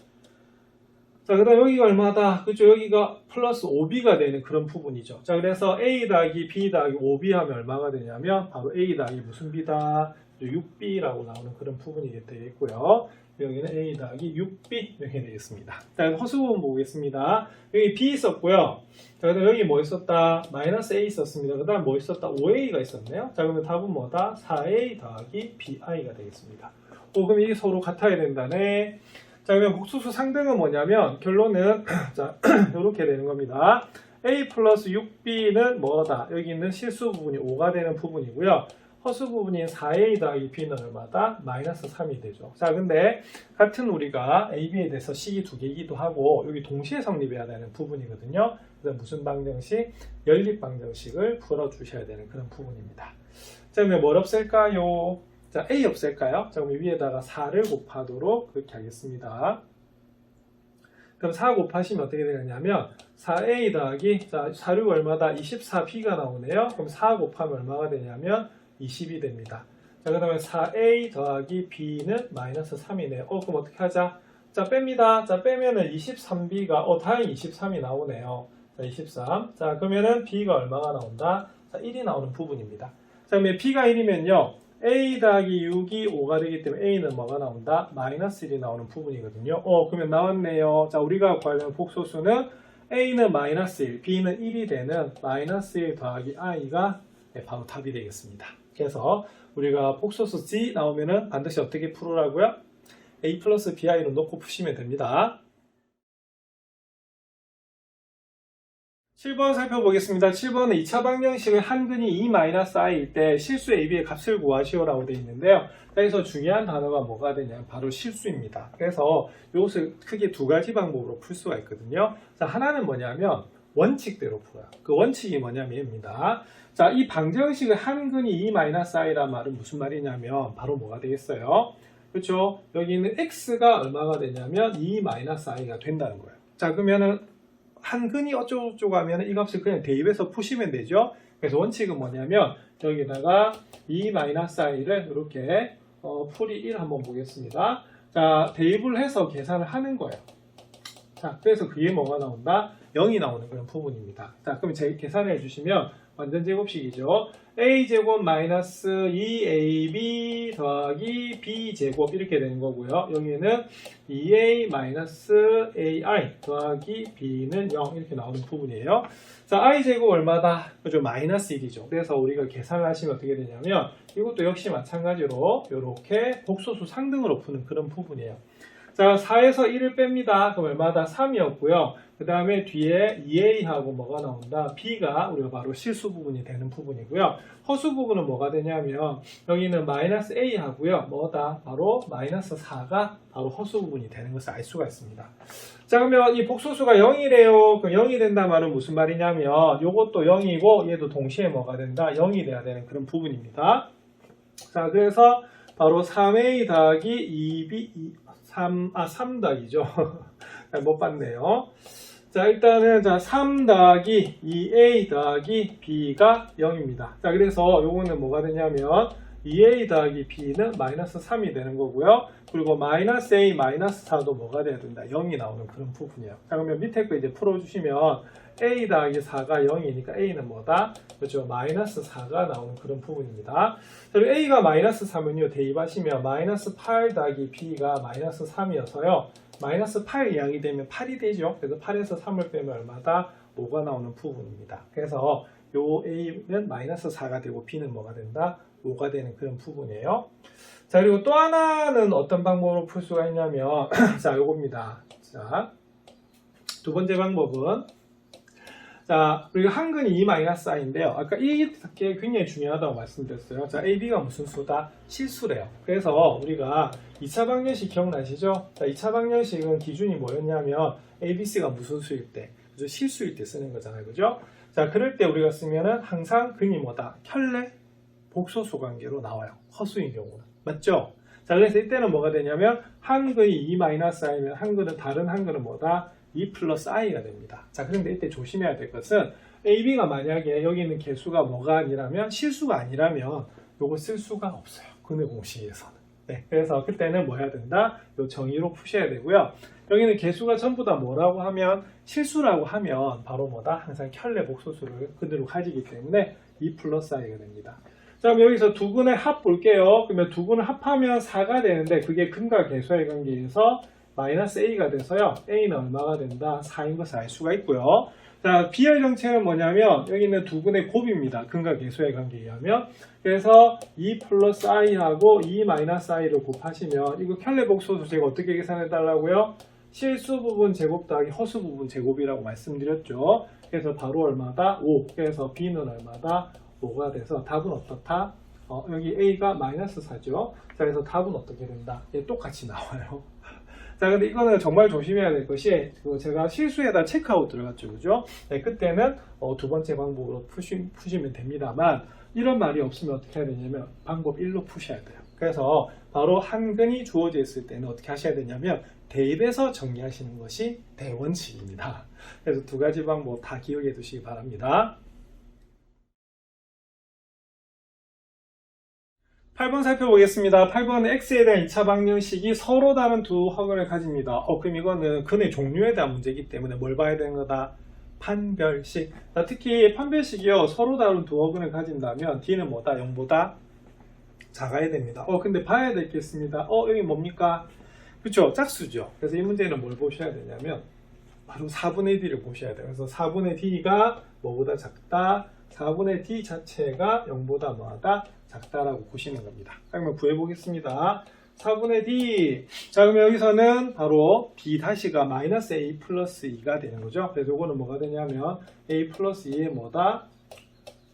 자, 그 다음 여기가 얼마다? 그죠? 여기가 플러스 5B가 되는 그런 부분이죠. 자, 그래서 A 더하기 B 더하기 5B 하면 얼마가 되냐면 바로 A 더하기 무슨 B다? 6B라고 나오는 그런 부분이 되겠고요. 여기는 A 더하기 6B 이렇게 되겠습니다. 자, 허수 부분 보겠습니다. 여기 B 있었고요. 자, 그다음 여기 뭐 있었다? 마이너스 A 있었습니다. 그 다음 뭐 있었다? 5A가 있었네요. 자, 그러면 답은 뭐다? 4A 더하기 BI가 되겠습니다. 그럼 이게 서로 같아야 된다네. 자, 그러면 복소수 상등은 뭐냐면 결론은 자, 이렇게 되는 겁니다. A 플러스 6B는 뭐다? 여기 있는 실수 부분이 5가 되는 부분이고요. 허수 부분인 4A 더하기 B는 얼마다? 마이너스 3이 되죠. 자, 근데 같은 우리가 A, B에 대해서 식이 두 개이기도 하고 여기 동시에 성립해야 되는 부분이거든요. 그래서 무슨 방정식? 연립 방정식을 풀어주셔야 되는 그런 부분입니다. 자, 그러면 뭘 없앨까요? 자, A 없앨까요? 자, 그럼 위에다가 4를 곱하도록 그렇게 하겠습니다. 그럼 4 곱하시면 어떻게 되느냐면 4A 더하기 자, 4를 얼마다? 24B가 나오네요. 그럼 4 곱하면 얼마가 되냐면 20이 됩니다. 자, 그 다음에 4A 더하기 B는 마이너스 3이네요. 그럼 어떻게 하자? 자, 뺍니다. 자, 빼면은 23B가 다행히 23이 나오네요. 자, 23. 자, 그러면은 B가 얼마가 나온다? 자, 1이 나오는 부분입니다. 자, 그러면 B가 1이면요. A 더하기 6이 5가 되기 때문에 A는 뭐가 나온다? 마이너스 1이 나오는 부분이거든요. 그러면 나왔네요. 자, 우리가 구하려는 복소수는 A는 마이너스 1, B는 1이 되는 마이너스 1 더하기 I가 바로 답이 되겠습니다. 그래서 우리가 복소수 G 나오면은 반드시 어떻게 풀으라고요? A 플러스 BI로 놓고 푸시면 됩니다. 7번 살펴보겠습니다. 7번은 2차 방정식의 한근이 E-I일 때 실수 AB의 값을 구하시오라고 되어 있는데요. 여기서 중요한 단어가 뭐가 되냐면 바로 실수입니다. 그래서 이것을 크게 두 가지 방법으로 풀 수가 있거든요. 자, 하나는 뭐냐면 원칙대로 풀어요. 그 원칙이 뭐냐면입니다. 자, 이 방정식의 한근이 E-I란 말은 무슨 말이냐면 바로 뭐가 되겠어요? 그렇죠? 여기 있는 X가 얼마가 되냐면 E-I가 된다는 거예요. 자, 그러면은 한근이 어쩌고저쩌고 하면 이 값을 그냥 대입해서 푸시면 되죠. 그래서 원칙은 뭐냐면 여기다가 E-I를 이렇게 풀이 1 한번 보겠습니다. 자, 대입을 해서 계산을 하는 거예요. 자, 그래서 그게 뭐가 나온다? 0이 나오는 그런 부분입니다. 자, 그럼 계산해 주시면 완전 제곱식이죠. a제곱 마이너스 2ab 더하기 b제곱 이렇게 되는 거고요. 여기는 2a 마이너스 ai 더하기 b는 0 이렇게 나오는 부분이에요. 자, i제곱 얼마다? 그죠? 마이너스 1이죠. 그래서 우리가 계산을 하시면 어떻게 되냐면 이것도 역시 마찬가지로 이렇게 복소수 상등으로 푸는 그런 부분이에요. 자, 4에서 1을 뺍니다. 그럼 얼마다? 3이었고요. 그 다음에 뒤에 2a하고 뭐가 나온다? b가 우리가 바로 실수 부분이 되는 부분이고요. 허수 부분은 뭐가 되냐면 여기는 마이너스 a 하고요. 뭐다? 바로 마이너스 4가 바로 허수 부분이 되는 것을 알 수가 있습니다. 자, 그러면 이 복소수가 0이래요. 그럼 0이 된다 말은 무슨 말이냐면 요것도 0이고 얘도 동시에 뭐가 된다? 0이 돼야 되는 그런 부분입니다. 자, 그래서 바로 3a 더하기 2b 3 더하기죠. 못 봤네요. 자, 일단은 3 더하기 2a 더하기 b가 0입니다. 자, 그래서 요거는 뭐가 되냐면 2a 더하기 b는 마이너스 3이 되는 거고요. 그리고 마이너스 a 마이너스 4도 뭐가 돼야 된다? 0이 나오는 그런 부분이에요. 자, 그러면 밑에 거 이제 풀어주시면 a 더하기 4가 0이니까 a는 뭐다? 그렇죠. 마이너스 4가 나오는 그런 부분입니다. 그리고 a가 마이너스 3은요. 대입하시면 마이너스 8 더하기 b가 마이너스 3이어서요. 마이너스 8 이항이 되면 8이 되죠. 그래서 8에서 3을 빼면 얼마다? 5가 나오는 부분입니다. 그래서 요 a는 마이너스 4가 되고 b는 뭐가 된다? 5가 되는 그런 부분이에요. 자, 그리고 또 하나는 어떤 방법으로 풀 수가 있냐면 자, 요겁니다. 자, 두 번째 방법은 자, 우리가 한근이 2-i인데요. 아까 이게 굉장히 중요하다고 말씀드렸어요. 자, AB가 무슨 수다? 실수래요. 그래서 우리가 2차 방정식 기억나시죠? 자, 2차 방정식은 기준이 뭐였냐면 ABC가 무슨 수일 때, 그죠? 실수일 때 쓰는 거잖아요. 그죠? 자, 그럴 때 우리가 쓰면은 항상 근이 뭐다? 켤레 복소수 관계로 나와요. 허수인 경우는. 맞죠? 자, 그래서 이때는 뭐가 되냐면 한근이 2-i면 한근은 다른 한근은 뭐다? 2 플러스 i가 됩니다. 자, 그런데 이때 조심해야 될 것은 AB가 만약에 여기 있는 개수가 뭐가 아니라면 실수가 아니라면 요거 쓸 수가 없어요. 근의 공식에서는. 네, 그래서 그때는 뭐 해야 된다? 요 정의로 푸셔야 되고요. 여기는 개수가 전부 다 뭐라고 하면 실수라고 하면 바로 뭐다? 항상 켤레 복소수를 그대로 가지기 때문에 2 플러스 i가 됩니다. 자, 그럼 여기서 두 근의 합 볼게요. 그러면 두 근을 합하면 4가 되는데 그게 근과 개수의 관계에서 마이너스 a가 돼서요. a는 얼마가 된다? 4인 것을 알 수가 있고요. 자, 비열 정체는 뭐냐면 여기는 두 근의 곱입니다. 근과 개수의 관계에 의하면. 그래서 2 플러스 i하고 2 마이너스 i를 곱하시면 이거 켤레 복소수 제가 어떻게 계산해 달라고요? 실수 부분 제곱 더하기 허수 부분 제곱이라고 말씀드렸죠. 그래서 바로 얼마다? 5. 그래서 b는 얼마다? 5가 돼서 답은 어떻다? 여기 a가 마이너스 4죠. 자, 그래서 답은 어떻게 된다? 얘 똑같이 나와요. 자, 근데 이거는 정말 조심해야 될 것이 제가 실수에다 체크아웃 들어갔죠. 그죠? 네, 그때는 두 번째 방법으로 푸시면 됩니다만 이런 말이 없으면 어떻게 해야 되냐면 방법 1로 푸셔야 돼요. 그래서 바로 한 근이 주어져 있을 때는 어떻게 하셔야 되냐면 대입해서 정리하시는 것이 대원칙입니다. 그래서 두 가지 방법 다 기억해 두시기 바랍니다. 8번 살펴보겠습니다. 8번은 x에 대한 2차 방정식이 서로 다른 두 허근을 가집니다. 그럼 이거는 근의 종류에 대한 문제이기 때문에 뭘 봐야 되는 거다? 판별식. 자, 특히 판별식이요. 서로 다른 두 허근을 가진다면 d는 뭐다? 0보다 작아야 됩니다. 근데 봐야 되겠습니다. 여기 뭡니까? 그쵸? 짝수죠. 그래서 이 문제는 뭘 보셔야 되냐면 바로 4분의 d를 보셔야 돼요. 그래서 4분의 d가 뭐보다 작다? 4분의 d 자체가 0보다 뭐하다? 작다라고 보시는 겁니다. 그러면 구해보겠습니다. 4분의 d. 자, 그러면 여기서는 바로 b-가 마이너스 a 플러스 2가 되는 거죠. 그래서 이거는 뭐가 되냐면 a 플러스 2의 뭐다?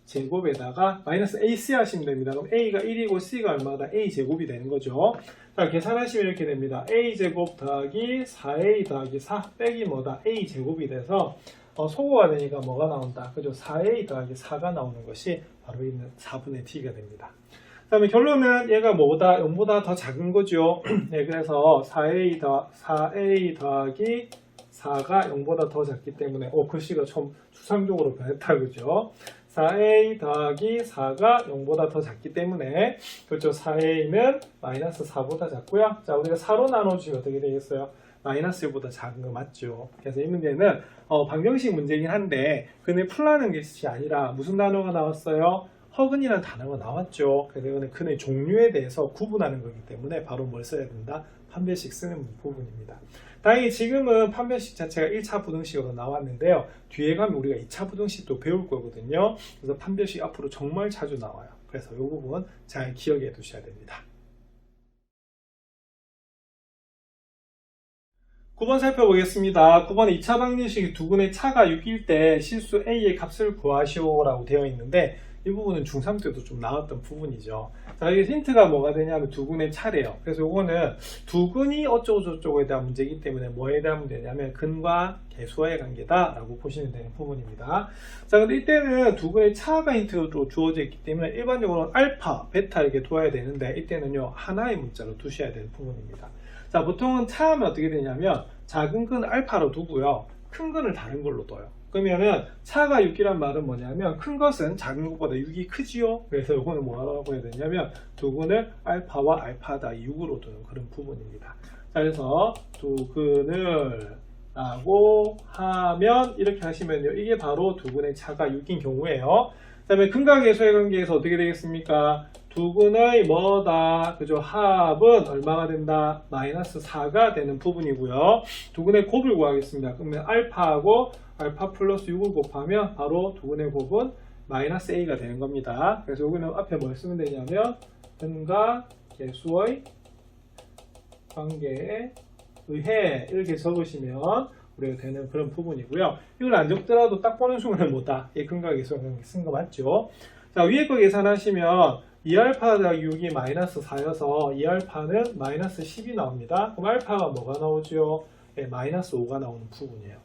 제곱에다가 마이너스 ac 하시면 됩니다. 그럼 a가 1이고 c가 얼마다? a 제곱이 되는 거죠. 자, 계산하시면 이렇게 됩니다. a 제곱 더하기 4a 더하기 4 빼기 뭐다? a 제곱이 돼서 소거가 되니까 뭐가 나온다? 그죠? 4a 더하기 4가 나오는 것이 바로 있는 4분의 t가 됩니다. 그 다음에 결론은 얘가 뭐보다 0보다 더 작은 거죠. 네, 그래서 4a 더하기 4가 0보다 더 작기 때문에 글씨가 좀 추상적으로 변했다. 그죠? 4a 더하기 4가 0보다 더 작기 때문에 그렇죠. 4a는 마이너스 4보다 작고요. 자, 우리가 4로 나눠주면 어떻게 되겠어요? 마이너스 1보다 작은 거 맞죠? 그래서 이 문제는 방정식 문제긴 한데 근을 풀라는 것이 아니라 무슨 단어가 나왔어요? 허근이라는 단어가 나왔죠. 그래서 이거는 근의 종류에 대해서 구분하는 거기 때문에 바로 뭘 써야 된다? 판별식 쓰는 부분입니다. 다행히 지금은 판별식 자체가 1차 부등식으로 나왔는데요. 뒤에 가면 우리가 2차 부등식도 배울 거거든요. 그래서 판별식 앞으로 정말 자주 나와요. 그래서 이 부분 잘 기억해 두셔야 됩니다. 9번 살펴보겠습니다. 9번에 2차 방정식이 두근의 차가 6일 때 실수 a의 값을 구하시오라고 되어 있는데 이 부분은 중3 때도 좀 나왔던 부분이죠. 자, 여기 힌트가 뭐가 되냐면 두근의 차래요. 그래서 이거는 두근이 어쩌고저쩌고에 대한 문제이기 때문에 뭐에 대한 문제냐면 근과 계수와의 관계다 라고 보시면 되는 부분입니다. 자, 근데 이때는 두근의 차가 힌트로 주어져 있기 때문에 일반적으로는 알파, 베타 이렇게 두어야 되는데 이때는요 하나의 문자로 두셔야 되는 부분입니다. 자, 보통은 차하면 어떻게 되냐면 작은 근 알파로 두고요 큰 근을 다른 걸로 둬요. 그러면은 차가 6이란 말은 뭐냐면 큰 것은 작은 것보다 6이 크지요. 그래서 이거는 뭐라고 해야 되냐면 두근을 알파와 알파다 6으로 두는 그런 부분입니다. 자, 그래서 두근을 라고 하면 이렇게 하시면요 이게 바로 두근의 차가 6인 경우예요. 그 다음에 근과 계수의 관계에서 어떻게 되겠습니까? 두근의 뭐다? 그죠? 합은 얼마가 된다? 마이너스 4가 되는 부분이고요. 두근의 곱을 구하겠습니다. 그러면 알파하고 알파 플러스 6을 곱하면 바로 두근의 곱은 마이너스 a가 되는 겁니다. 그래서 여기는 앞에 뭘 쓰면 되냐면 근과 계수의 관계에 의해 이렇게 적으시면 우리가 되는 그런 부분이고요. 이걸 안 적더라도 딱 보는 순간에 뭐다? 이 근과 계수의 관계 쓴 거 맞죠? 자, 위에 거 계산하시면 2알파 더하기 6이 마이너스 4여서 2알파는 마이너스 10이 나옵니다. 그럼 알파가 뭐가 나오죠? 네, 마이너스 5가 나오는 부분이에요.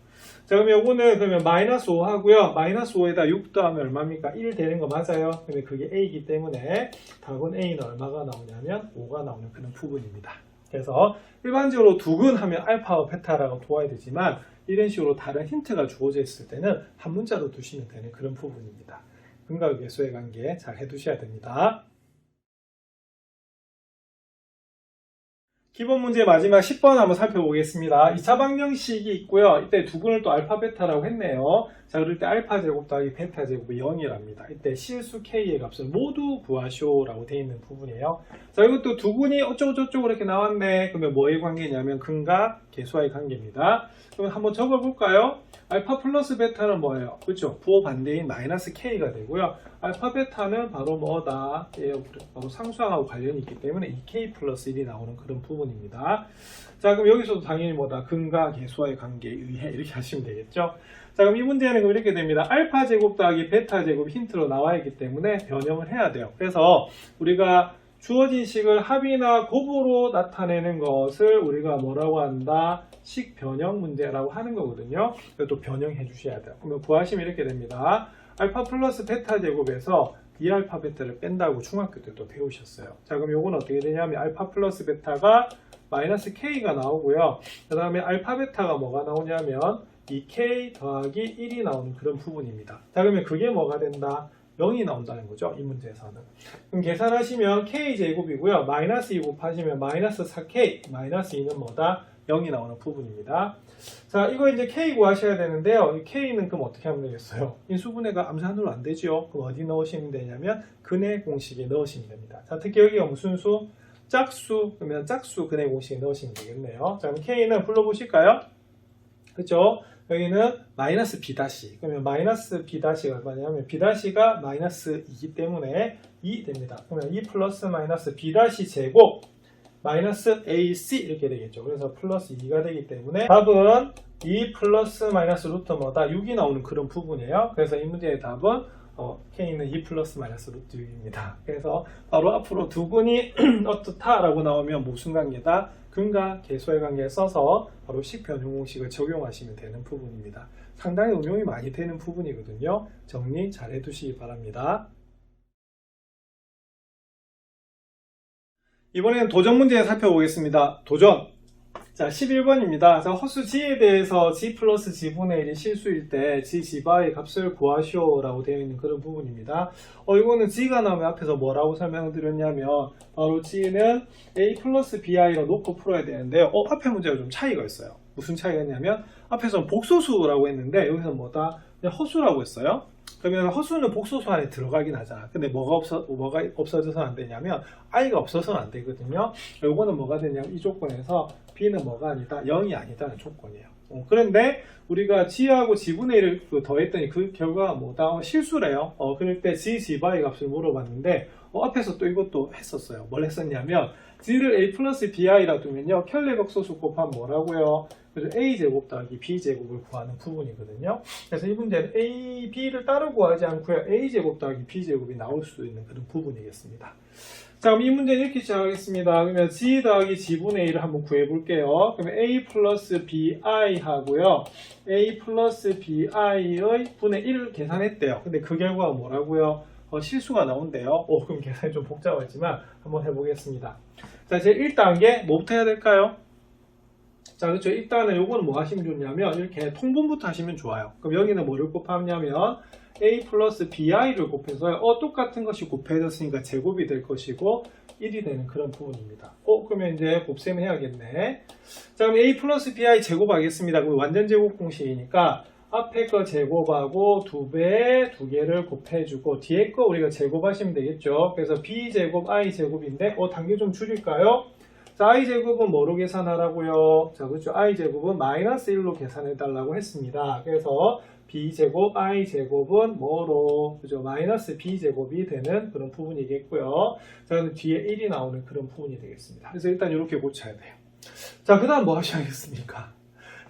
자, 그럼 요거는 그러면 마이너스 5 하고요. 마이너스 5에다 6 더하면 얼마입니까? 1 되는 거 맞아요. 근데 그게 a이기 때문에 답은 a는 얼마가 나오냐면 5가 나오는 그런 부분입니다. 그래서 일반적으로 두근 하면 알파와 베타라고 도와야 되지만 이런 식으로 다른 힌트가 주어져 있을 때는 한 문자로 두시면 되는 그런 부분입니다. 근과 계수의 관계 잘 해두셔야 됩니다. 기본 문제 마지막 10번 한번 살펴보겠습니다. 2차 방정식이 있고요. 이때 두근을 또 알파 베타라고 했네요. 자, 그럴 때 알파 제곱 더하기 베타 제곱이 0이랍니다. 이때 실수 k의 값을 모두 구하시오라고 되어 있는 부분이에요. 자, 이것도 두근이 어쩌고저쩌고 이렇게 나왔네. 그러면 뭐의 관계냐면 근과 계수와의 관계입니다. 그럼 한번 적어볼까요? 알파 플러스 베타는 뭐예요? 그렇죠? 부호 반대인 마이너스 k가 되고요. 알파 베타는 바로 뭐다? 예, 바로 상수항하고 관련이 있기 때문에 2k 플러스 1이 나오는 그런 부분입니다. 자, 그럼 여기서도 당연히 뭐다? 근과 계수와의 관계에 의해 이렇게 하시면 되겠죠? 자, 그럼 이 문제는 이렇게 됩니다. 알파 제곱 더하기 베타 제곱 힌트로 나와 있기 때문에 변형을 해야 돼요. 그래서 우리가 주어진 식을 합이나 곱으로 나타내는 것을 우리가 뭐라고 한다? 식 변형 문제라고 하는 거거든요. 이것도 변형해 주셔야 돼요. 그러면 구하시면 이렇게 됩니다. 알파 플러스 베타 제곱에서 2알파 베타를 뺀다고 중학교 때도 배우셨어요. 자, 그럼 요건 어떻게 되냐면 알파 플러스 베타가 마이너스 k가 나오고요. 그 다음에 알파 베타가 뭐가 나오냐면 2k 더하기 1이 나오는 그런 부분입니다. 자, 그러면 그게 뭐가 된다? 0이 나온다는 거죠. 이 문제에서는. 그럼 계산하시면 k제곱이고요. 마이너스 2 곱하시면 마이너스 4k, 마이너스 2는 뭐다? 0이 나오는 부분입니다. 자, 이거 이제 k 구하셔야 되는데요. 이 k는 그럼 어떻게 하면 되겠어요? 인수분해가 암산으로 안 되죠. 그럼 어디 넣으시면 되냐면 근의 공식에 넣으시면 됩니다. 자, 특히 여기가 무슨 수? 짝수. 그러면 짝수 근의 공식에 넣으시면 되겠네요. 자, 그럼 k는 불러보실까요? 그렇죠? 여기는 마이너스 b 다시. 그러면 마이너스 b 다시가 얼마냐면 b 다시가 마이너스 2이기 때문에 2 됩니다. 그러면 2 플러스 마이너스 b 다시 제곱 마이너스 ac 이렇게 되겠죠. 그래서 플러스 2가 되기 때문에 답은 2 플러스 마이너스 루트 뭐다? 6이 나오는 그런 부분이에요. 그래서 이 문제의 답은 k는 2 플러스 마이너스 루트 6입니다. 그래서 바로 앞으로 두근이 어떻다라고 나오면 무슨 관계다? 근과 계수의 관계를 써서 바로 식변형 공식을 적용하시면 되는 부분입니다. 상당히 응용이 많이 되는 부분이거든요. 정리 잘 해두시기 바랍니다. 이번에는 도전 문제 살펴보겠습니다. 도전! 자, 11번입니다. 자, 허수 g에 대해서 g 플러스 g분의 1이 실수일 때 g g바의 값을 구하시오 라고 되어 있는 그런 부분입니다. 이거는 g가 나오면 앞에서 뭐라고 설명드렸냐면 바로 g는 a 플러스 bi로 놓고 풀어야 되는데요. 앞에 문제가 좀 차이가 있어요. 무슨 차이가 있냐면 앞에서는 복소수라고 했는데 여기서 뭐다? 그냥 허수라고 했어요. 그러면 허수는 복소수 안에 들어가긴 하잖아. 근데 뭐가 없어져서는 안 되냐면 i가 없어서는 안 되거든요. 요거는 뭐가 되냐면 이 조건에서 b는 뭐가 아니다? 0이 아니다는 조건이에요. 그런데 우리가 g하고 g분의 1을 더했더니 그 결과가 뭐다? 실수래요. 그럴 때 g, g바의 값을 물어봤는데 앞에서 또 이것도 했었어요. 뭘 했었냐면 d를 a 플러스 bi라 두면요. 켈레벅소수 곱하면 뭐라고요? 그래서 a제곱 더하기 b제곱을 구하는 부분이거든요. 그래서 이 문제는 a, b를 따로 구하지 않고요. a제곱 더하기 b제곱이 나올 수 있는 그런 부분이겠습니다. 자, 그럼 이 문제는 이렇게 시작하겠습니다. 그러면 g 더하기 g분의 1을 한번 구해볼게요. 그러면 a 플러스 bi 하고요. a 플러스 bi의 분의 1을 계산했대요. 근데 그 결과가 뭐라고요? 실수가 나온대요. 그럼 계산이 좀 복잡하지만 한번 해보겠습니다. 자, 제 1단계 뭐부터 해야 될까요? 자, 그렇죠. 일단은 요거는 뭐 하시면 좋냐면 이렇게 통분부터 하시면 좋아요. 그럼 여기는 뭐를 곱하냐면 a 플러스 bi를 곱해서 똑같은 것이 곱해졌으니까 제곱이 될 것이고 1이 되는 그런 부분입니다. 그러면 이제 곱셈을 해야겠네. 자, 그럼 a 플러스 bi 제곱하겠습니다. 그럼 완전 제곱 공식이니까 앞에 거 제곱하고 2배 2개를 곱해주고 뒤에 거 우리가 제곱하시면 되겠죠. 그래서 b제곱 i제곱인데 단계 좀 줄일까요? 자, i제곱은 뭐로 계산하라고요? 자, 그렇죠. i제곱은 마이너스 1로 계산해달라고 했습니다. 그래서 b제곱 i제곱은 뭐로? 그죠? 마이너스 b제곱이 되는 그런 부분이겠고요. 자, 그럼 뒤에 1이 나오는 그런 부분이 되겠습니다. 그래서 일단 이렇게 고쳐야 돼요. 자, 그 다음 뭐 하셔야겠습니까?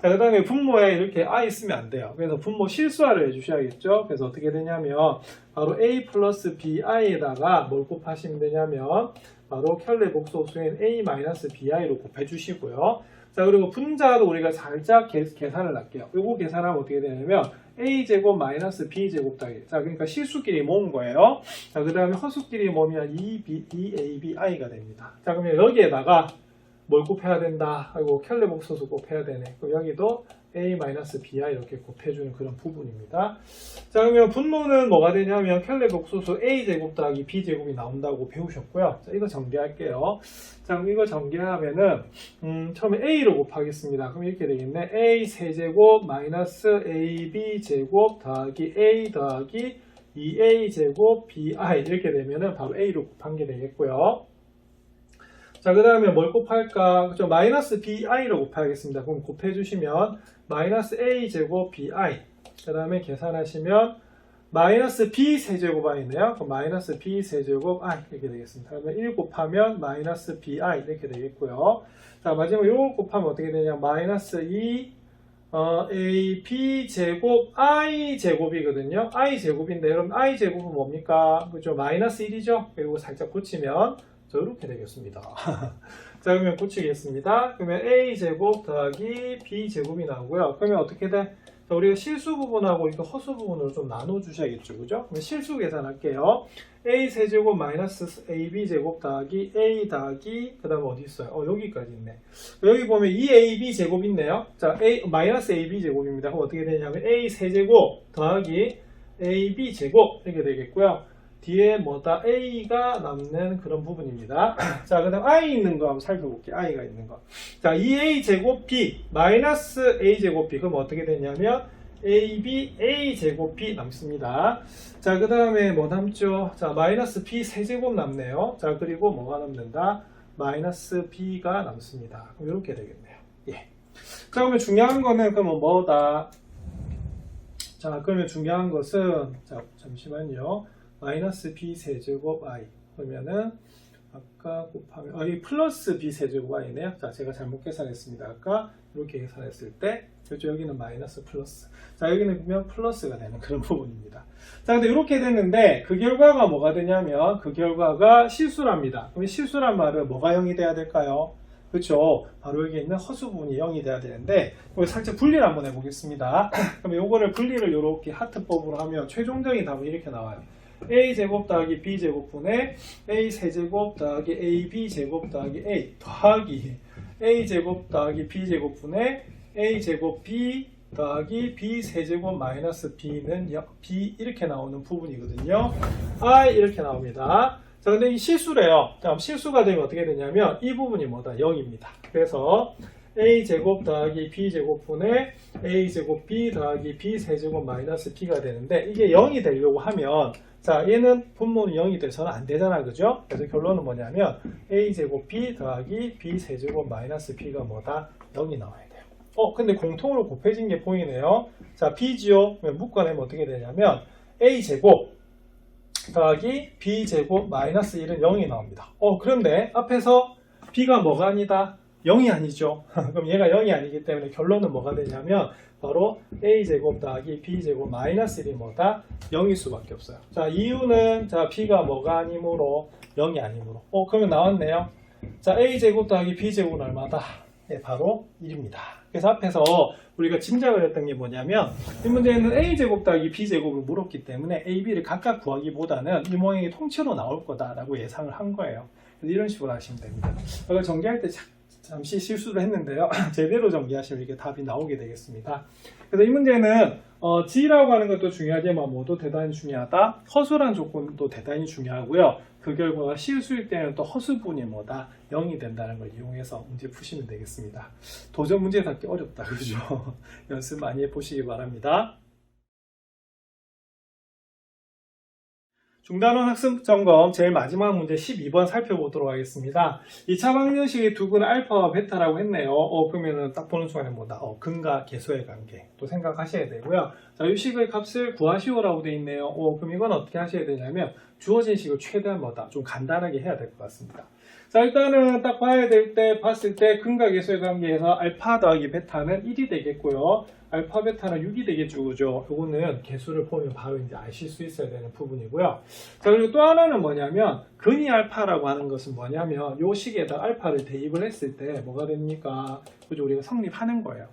자, 그 다음에 분모에 이렇게 i 쓰면 안 돼요. 그래서 분모 실수화를 해주셔야겠죠. 그래서 어떻게 되냐면 바로 a 플러스 bi에다가 뭘 곱하시면 되냐면 바로 켤레 복소수인 a-bi로 곱해주시고요. 자, 그리고 분자도 우리가 살짝 계산을 할게요. 요거 계산하면 어떻게 되냐면 a제곱 마이너스 b제곱 더하기. 자, 그러니까 실수끼리 모은 거예요. 자, 그 다음에 허수끼리 모으면 2abi가 됩니다. 자, 그러면 여기에다가 뭘 곱해야 된다? 아이고, 켤레 복소수 곱해야 되네. 그럼 여기도 a-bi 이렇게 곱해주는 그런 부분입니다. 자, 그러면 분모는 뭐가 되냐면 켤레 복소수 a제곱 더하기 b제곱이 나온다고 배우셨고요. 자, 이거 전개할게요. 자, 그럼 이거 전개하면은 처음에 a로 곱하겠습니다. 그럼 이렇게 되겠네. a 세제곱 마이너스 ab제곱 더하기 a 더하기 2a제곱 bi 이렇게 되면은 바로 a로 곱한 게 되겠고요. 자, 그 다음에 뭘 곱할까? 그죠? 마이너스 bi로 곱하겠습니다. 그럼 곱해주시면 마이너스 a제곱 bi. 그 다음에 계산하시면 마이너스 b 세제곱 i네요. 그럼 마이너스 b 세제곱 i 이렇게 되겠습니다. 그러면 1 곱하면 마이너스 bi 이렇게 되겠고요. 자, 마지막으로 이걸 곱하면 어떻게 되냐? 마이너스 2 ab 제곱 i 제곱이거든요. i 제곱인데 여러분 i 제곱은 뭡니까? 그죠? 마이너스 1이죠? 그리고 살짝 고치면 이렇게 되겠습니다. 자, 그러면 고치겠습니다. 그러면 a제곱 더하기 b제곱이 나오고요. 그러면 어떻게 돼? 자, 우리가 실수 부분하고 이거 허수 부분으로 좀 나눠 주셔야겠죠. 그죠? 그럼 실수 계산할게요. a 세제곱 마이너스 ab제곱 더하기 a 더하기 그 다음에 어디 있어요? 여기까지 있네. 여기 보면 2ab 제곱 있네요. 자, 마이너스 ab 제곱입니다. 그럼 어떻게 되냐면 a 세제곱 더하기 ab 제곱 이렇게 되겠고요. 뒤에 뭐다? a가 남는 그런 부분입니다. 자, 그 다음 i 있는 거 한번 살펴볼게요. i가 있는 거. 자, 2a 제곱 b 마이너스 a 제곱 b 그럼 어떻게 되냐면 ab a 제곱 b 남습니다. 자, 그 다음에 뭐 남죠? 자, 마이너스 b 세제곱 남네요. 자, 그리고 뭐가 남는다? 마이너스 b가 남습니다. 그럼 이렇게 되겠네요. 예. 자, 그러면 중요한 거는 그러면 뭐다? 자, 그러면 중요한 것은 자, 잠시만요. 마이너스 b 세제곱 i 그러면은 아까 곱하면 이 플러스 b 세제곱 i네요. 자, 제가 잘못 계산했습니다. 아까 이렇게 계산했을 때 그렇죠. 여기는 마이너스 플러스. 자, 여기는 보면 플러스가 되는 그런 부분입니다. 자, 근데 이렇게 됐는데 그 결과가 뭐가 되냐면 그 결과가 실수랍니다. 그럼 실수란 말은 뭐가 0이 돼야 될까요? 그렇죠. 바로 여기 있는 허수 부분이 0이 돼야 되는데 여기 살짝 분리를 한번 해보겠습니다. 그러면 요거를 분리를 이렇게 하트법으로 하면 최종적인 답은 이렇게 나와요. a제곱 더하기 b제곱분의 a 세제곱 더하기 ab 제곱 더하기 a 더하기 a제곱 더하기 b제곱분의 a제곱 b 더하기 b 세제곱 마이너스 b는 b 이렇게 나오는 부분이거든요. i 이렇게 나옵니다. 자, 근데 이 실수래요. 자, 실수가 되면 어떻게 되냐면 이 부분이 뭐다? 0입니다. 그래서 a제곱 더하기 b제곱분의 a제곱 b 더하기 b 세제곱 마이너스 b가 되는데 이게 0이 되려고 하면 자, 얘는 분모는 0이 돼서는 안 되잖아. 그죠? 그래서 결론은 뭐냐면 a제곱 b 더하기 b 세제곱 마이너스 b가 뭐다? 0이 나와야 돼요. 근데 공통으로 곱해진 게 보이네요. 자, b지요? 묶어내면 어떻게 되냐면 a제곱 더하기 b제곱 마이너스 1은 0이 나옵니다. 그런데 앞에서 b가 뭐가 아니다? 0이 아니죠. 그럼 얘가 0이 아니기 때문에 결론은 뭐가 되냐면 바로 a제곱 더하기 b제곱 마이너스 1이 뭐다? 0일 수밖에 없어요. 자, 이유는 자 b가 뭐가 아니므로 0이 아니므로. 그러면 나왔네요. 자, a제곱 더하기 b제곱은 얼마다? 네, 바로 1입니다. 그래서 앞에서 우리가 짐작을 했던 게 뭐냐면 이 문제에는 a제곱 더하기 b제곱을 물었기 때문에 a, b를 각각 구하기보다는 이 모양이 통째로 나올 거다라고 예상을 한 거예요. 그래서 이런 식으로 하시면 됩니다. 이걸 전개할 때 잠시 실수를 했는데요. 제대로 전개하시면 이게 답이 나오게 되겠습니다. 그래서 이 문제는 G라고 하는 것도 중요하지만 뭐도 대단히 중요하다. 허수란 조건도 대단히 중요하고요. 그 결과가 실수일 때는 또 허수분이 뭐다? 0이 된다는 걸 이용해서 문제 푸시면 되겠습니다. 도전 문제 답기 어렵다. 그죠? 연습 많이 해보시기 바랍니다. 중단원 학습 점검 제일 마지막 문제 12번 살펴보도록 하겠습니다. 2차 방정식의 두 근은 알파와 베타라고 했네요. 그러면은 딱 보는 순간에 뭐다? 근과 계수의 관계 또 생각하셔야 되고요. 자, 이 식의 값을 구하시오라고 되어 있네요. 그럼 이건 어떻게 하셔야 되냐면 주어진 식을 최대한 뭐다? 좀 간단하게 해야 될 것 같습니다. 자, 일단은 딱 봐야 될 때 봤을 때 근과 계수의 관계에서 알파 더하기 베타는 1이 되겠고요. 알파 베타는 6이 되겠죠. 그죠? 요거는 개수를 보면 바로 이제 아실 수 있어야 되는 부분이고요. 자, 그리고 또 하나는 뭐냐면 근이 알파라고 하는 것은 뭐냐면 요 식에다 알파를 대입을 했을 때 뭐가 됩니까? 그죠? 우리가 성립하는 거예요.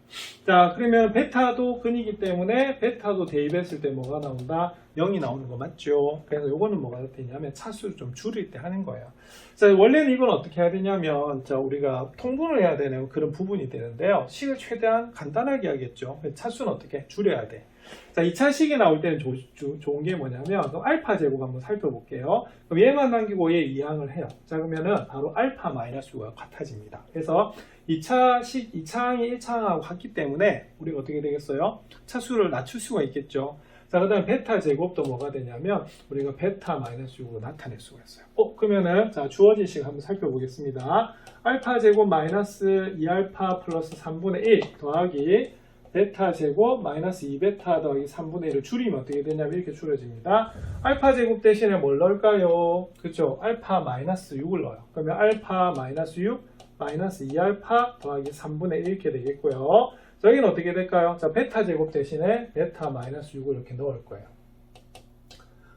자, 그러면 베타도 근이기 때문에 베타도 대입했을 때 뭐가 나온다? 0이 나오는 거 맞죠? 그래서 요거는 뭐가 되냐면 차수를 좀 줄일 때 하는 거예요. 자, 원래는 이건 어떻게 해야 되냐면 자, 우리가 통분을 해야 되는 그런 부분이 되는데요. 식을 최대한 간단하게 하겠죠. 차수는 어떻게 줄여야 돼. 자, 2차 식이 나올 때는 좋은 게 뭐냐면 그럼 알파 제곱 한번 살펴볼게요. 그럼 얘만 남기고 얘 이항을 해요. 자, 그러면은 바로 알파 마이너스 6가 같아집니다. 그래서 2차항이 1차항하고 같기 때문에 우리가 어떻게 되겠어요? 차수를 낮출 수가 있겠죠. 자, 그 다음에 베타 제곱도 뭐가 되냐면 우리가 베타 마이너스 6으로 나타낼 수가 있어요. 그러면은 자, 주어진 식 한번 살펴보겠습니다. 알파 제곱 마이너스 2알파 플러스 3분의 1 더하기 베타 제곱 마이너스 2베타 더하기 3분의 1을 줄이면 어떻게 되냐면 이렇게 줄여집니다. 알파 제곱 대신에 뭘 넣을까요? 그쵸? 알파 마이너스 6을 넣어요. 그러면 알파 마이너스 6 마이너스 2알파 더하기 3분의 1 이렇게 되겠고요. 자, 여기는 어떻게 될까요? 자, 베타 제곱 대신에 베타 마이너스 6을 이렇게 넣을 거예요.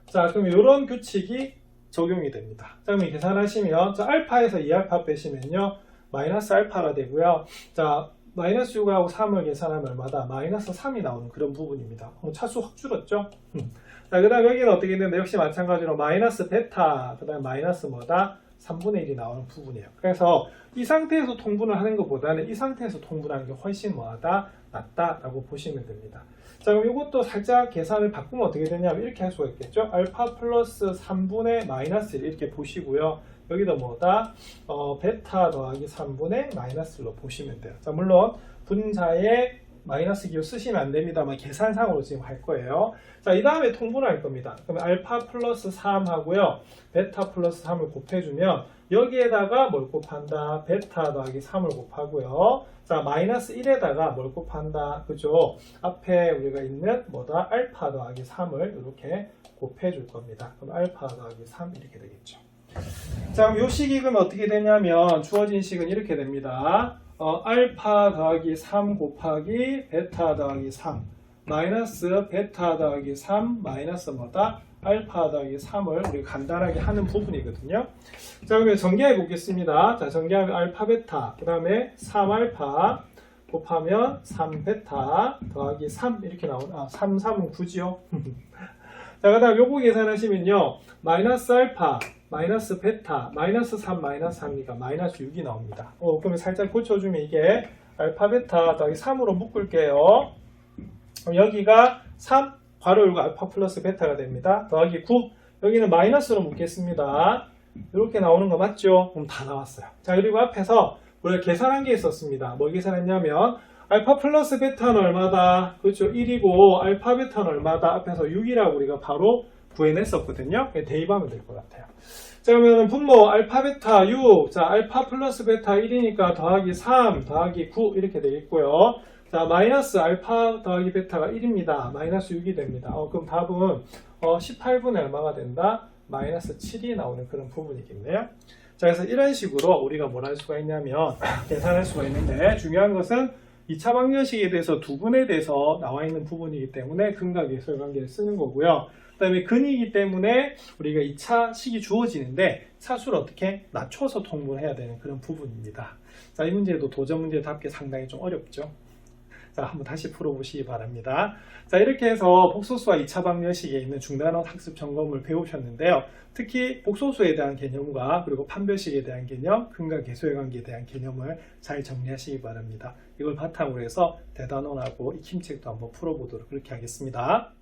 자, 그럼 이런 규칙이 적용이 됩니다. 자, 그럼 계산하시면 자, 알파에서 2알파 빼시면요 마이너스 알파가 되고요. 자, 마이너스 6하고 3을 계산하면 얼마다? 마이너스 3이 나오는 그런 부분입니다. 차수 확 줄었죠? 자, 그 다음 여기는 어떻게 되는데 역시 마찬가지로 마이너스 베타, 그 다음 마이너스 뭐다? 3분의 1이 나오는 부분이에요. 그래서 이 상태에서 통분을 하는 것보다는 이 상태에서 통분하는 게 훨씬 뭐하다? 낫다라고 보시면 됩니다. 자, 그럼 이것도 살짝 계산을 바꾸면 어떻게 되냐면 이렇게 할 수가 있겠죠? 알파 플러스 3분의 마이너스 1 이렇게 보시고요. 여기도 뭐다? 베타 더하기 3분의 마이너스 1로 보시면 돼요. 자, 물론 분자에 마이너스 기호 쓰시면 안 됩니다만 계산상으로 지금 할 거예요. 자, 이 다음에 통분할 겁니다. 그러면 알파 플러스 3 하고요. 베타 플러스 3을 곱해주면 여기에다가 뭘 곱한다? 베타 더하기 3을 곱하고요. 자, 마이너스 1에다가 뭘 곱한다? 그죠? 앞에 우리가 있는 뭐다? 알파 더하기 3을 이렇게 곱해줄 겁니다. 그럼 알파 더하기 3 이렇게 되겠죠. 자, 그럼 이 식이 그럼 어떻게 되냐면 주어진 식은 이렇게 됩니다. 알파 더하기 3 곱하기 베타 더하기 3 마이너스 베타 더하기 3 마이너스 뭐다? 알파 더하기 3을 우리가 간단하게 하는 부분이거든요. 자, 그러면 전개해 보겠습니다. 자, 전개하면 알파 베타 그 다음에 3알파 곱하면 3베타 더하기 3 이렇게 나오는 3, 3은 9지요. 자, 그 다음 요거 계산하시면요 마이너스 알파 마이너스 베타 마이너스 3 마이너스 3이니까 마이너스 6이 나옵니다. 그러면 살짝 고쳐주면 이게 알파 베타 더하기 3으로 묶을게요. 그럼 여기가 3 괄호 열고 알파 플러스 베타가 됩니다. 더하기 9 여기는 마이너스로 묶겠습니다. 이렇게 나오는 거 맞죠? 그럼 다 나왔어요. 자, 그리고 앞에서 우리가 계산한 게 있었습니다. 뭘 계산했냐면 알파 플러스 베타는 얼마다? 그렇죠. 1이고 알파 베타는 얼마다? 앞에서 6이라고 우리가 바로 구해냈었거든요. 대입하면 될 것 같아요. 자, 그러면 분모 알파 베타 6, 자, 알파 플러스 베타 1이니까 더하기 3 더하기 9 이렇게 되겠고요. 자, 마이너스 알파 더하기 베타가 1입니다. 마이너스 6이 됩니다. 그럼 답은 18분의 얼마가 된다? 마이너스 7이 나오는 그런 부분이겠네요. 자, 그래서 이런 식으로 우리가 뭘 할 수가 있냐면 계산할 수가 있는데, 중요한 것은 2차 방정식에 대해서 두 분에 대해서 나와 있는 부분이기 때문에 근과 계수의 관계를 쓰는 거고요. 그 다음에 근이기 때문에 우리가 2차 식이 주어지는데 차수를 어떻게 낮춰서 통분해야 되는 그런 부분입니다. 자, 이 문제도 도전 문제 답기 상당히 좀 어렵죠. 자, 한번 다시 풀어보시기 바랍니다. 자, 이렇게 해서 복소수와 2차 방정식에 있는 중단원 학습 점검을 배우셨는데요. 특히 복소수에 대한 개념과 그리고 판별식에 대한 개념, 근과 계수의 관계에 대한 개념을 잘 정리하시기 바랍니다. 이걸 바탕으로 해서 대단원하고 익힘책도 한번 풀어보도록 그렇게 하겠습니다.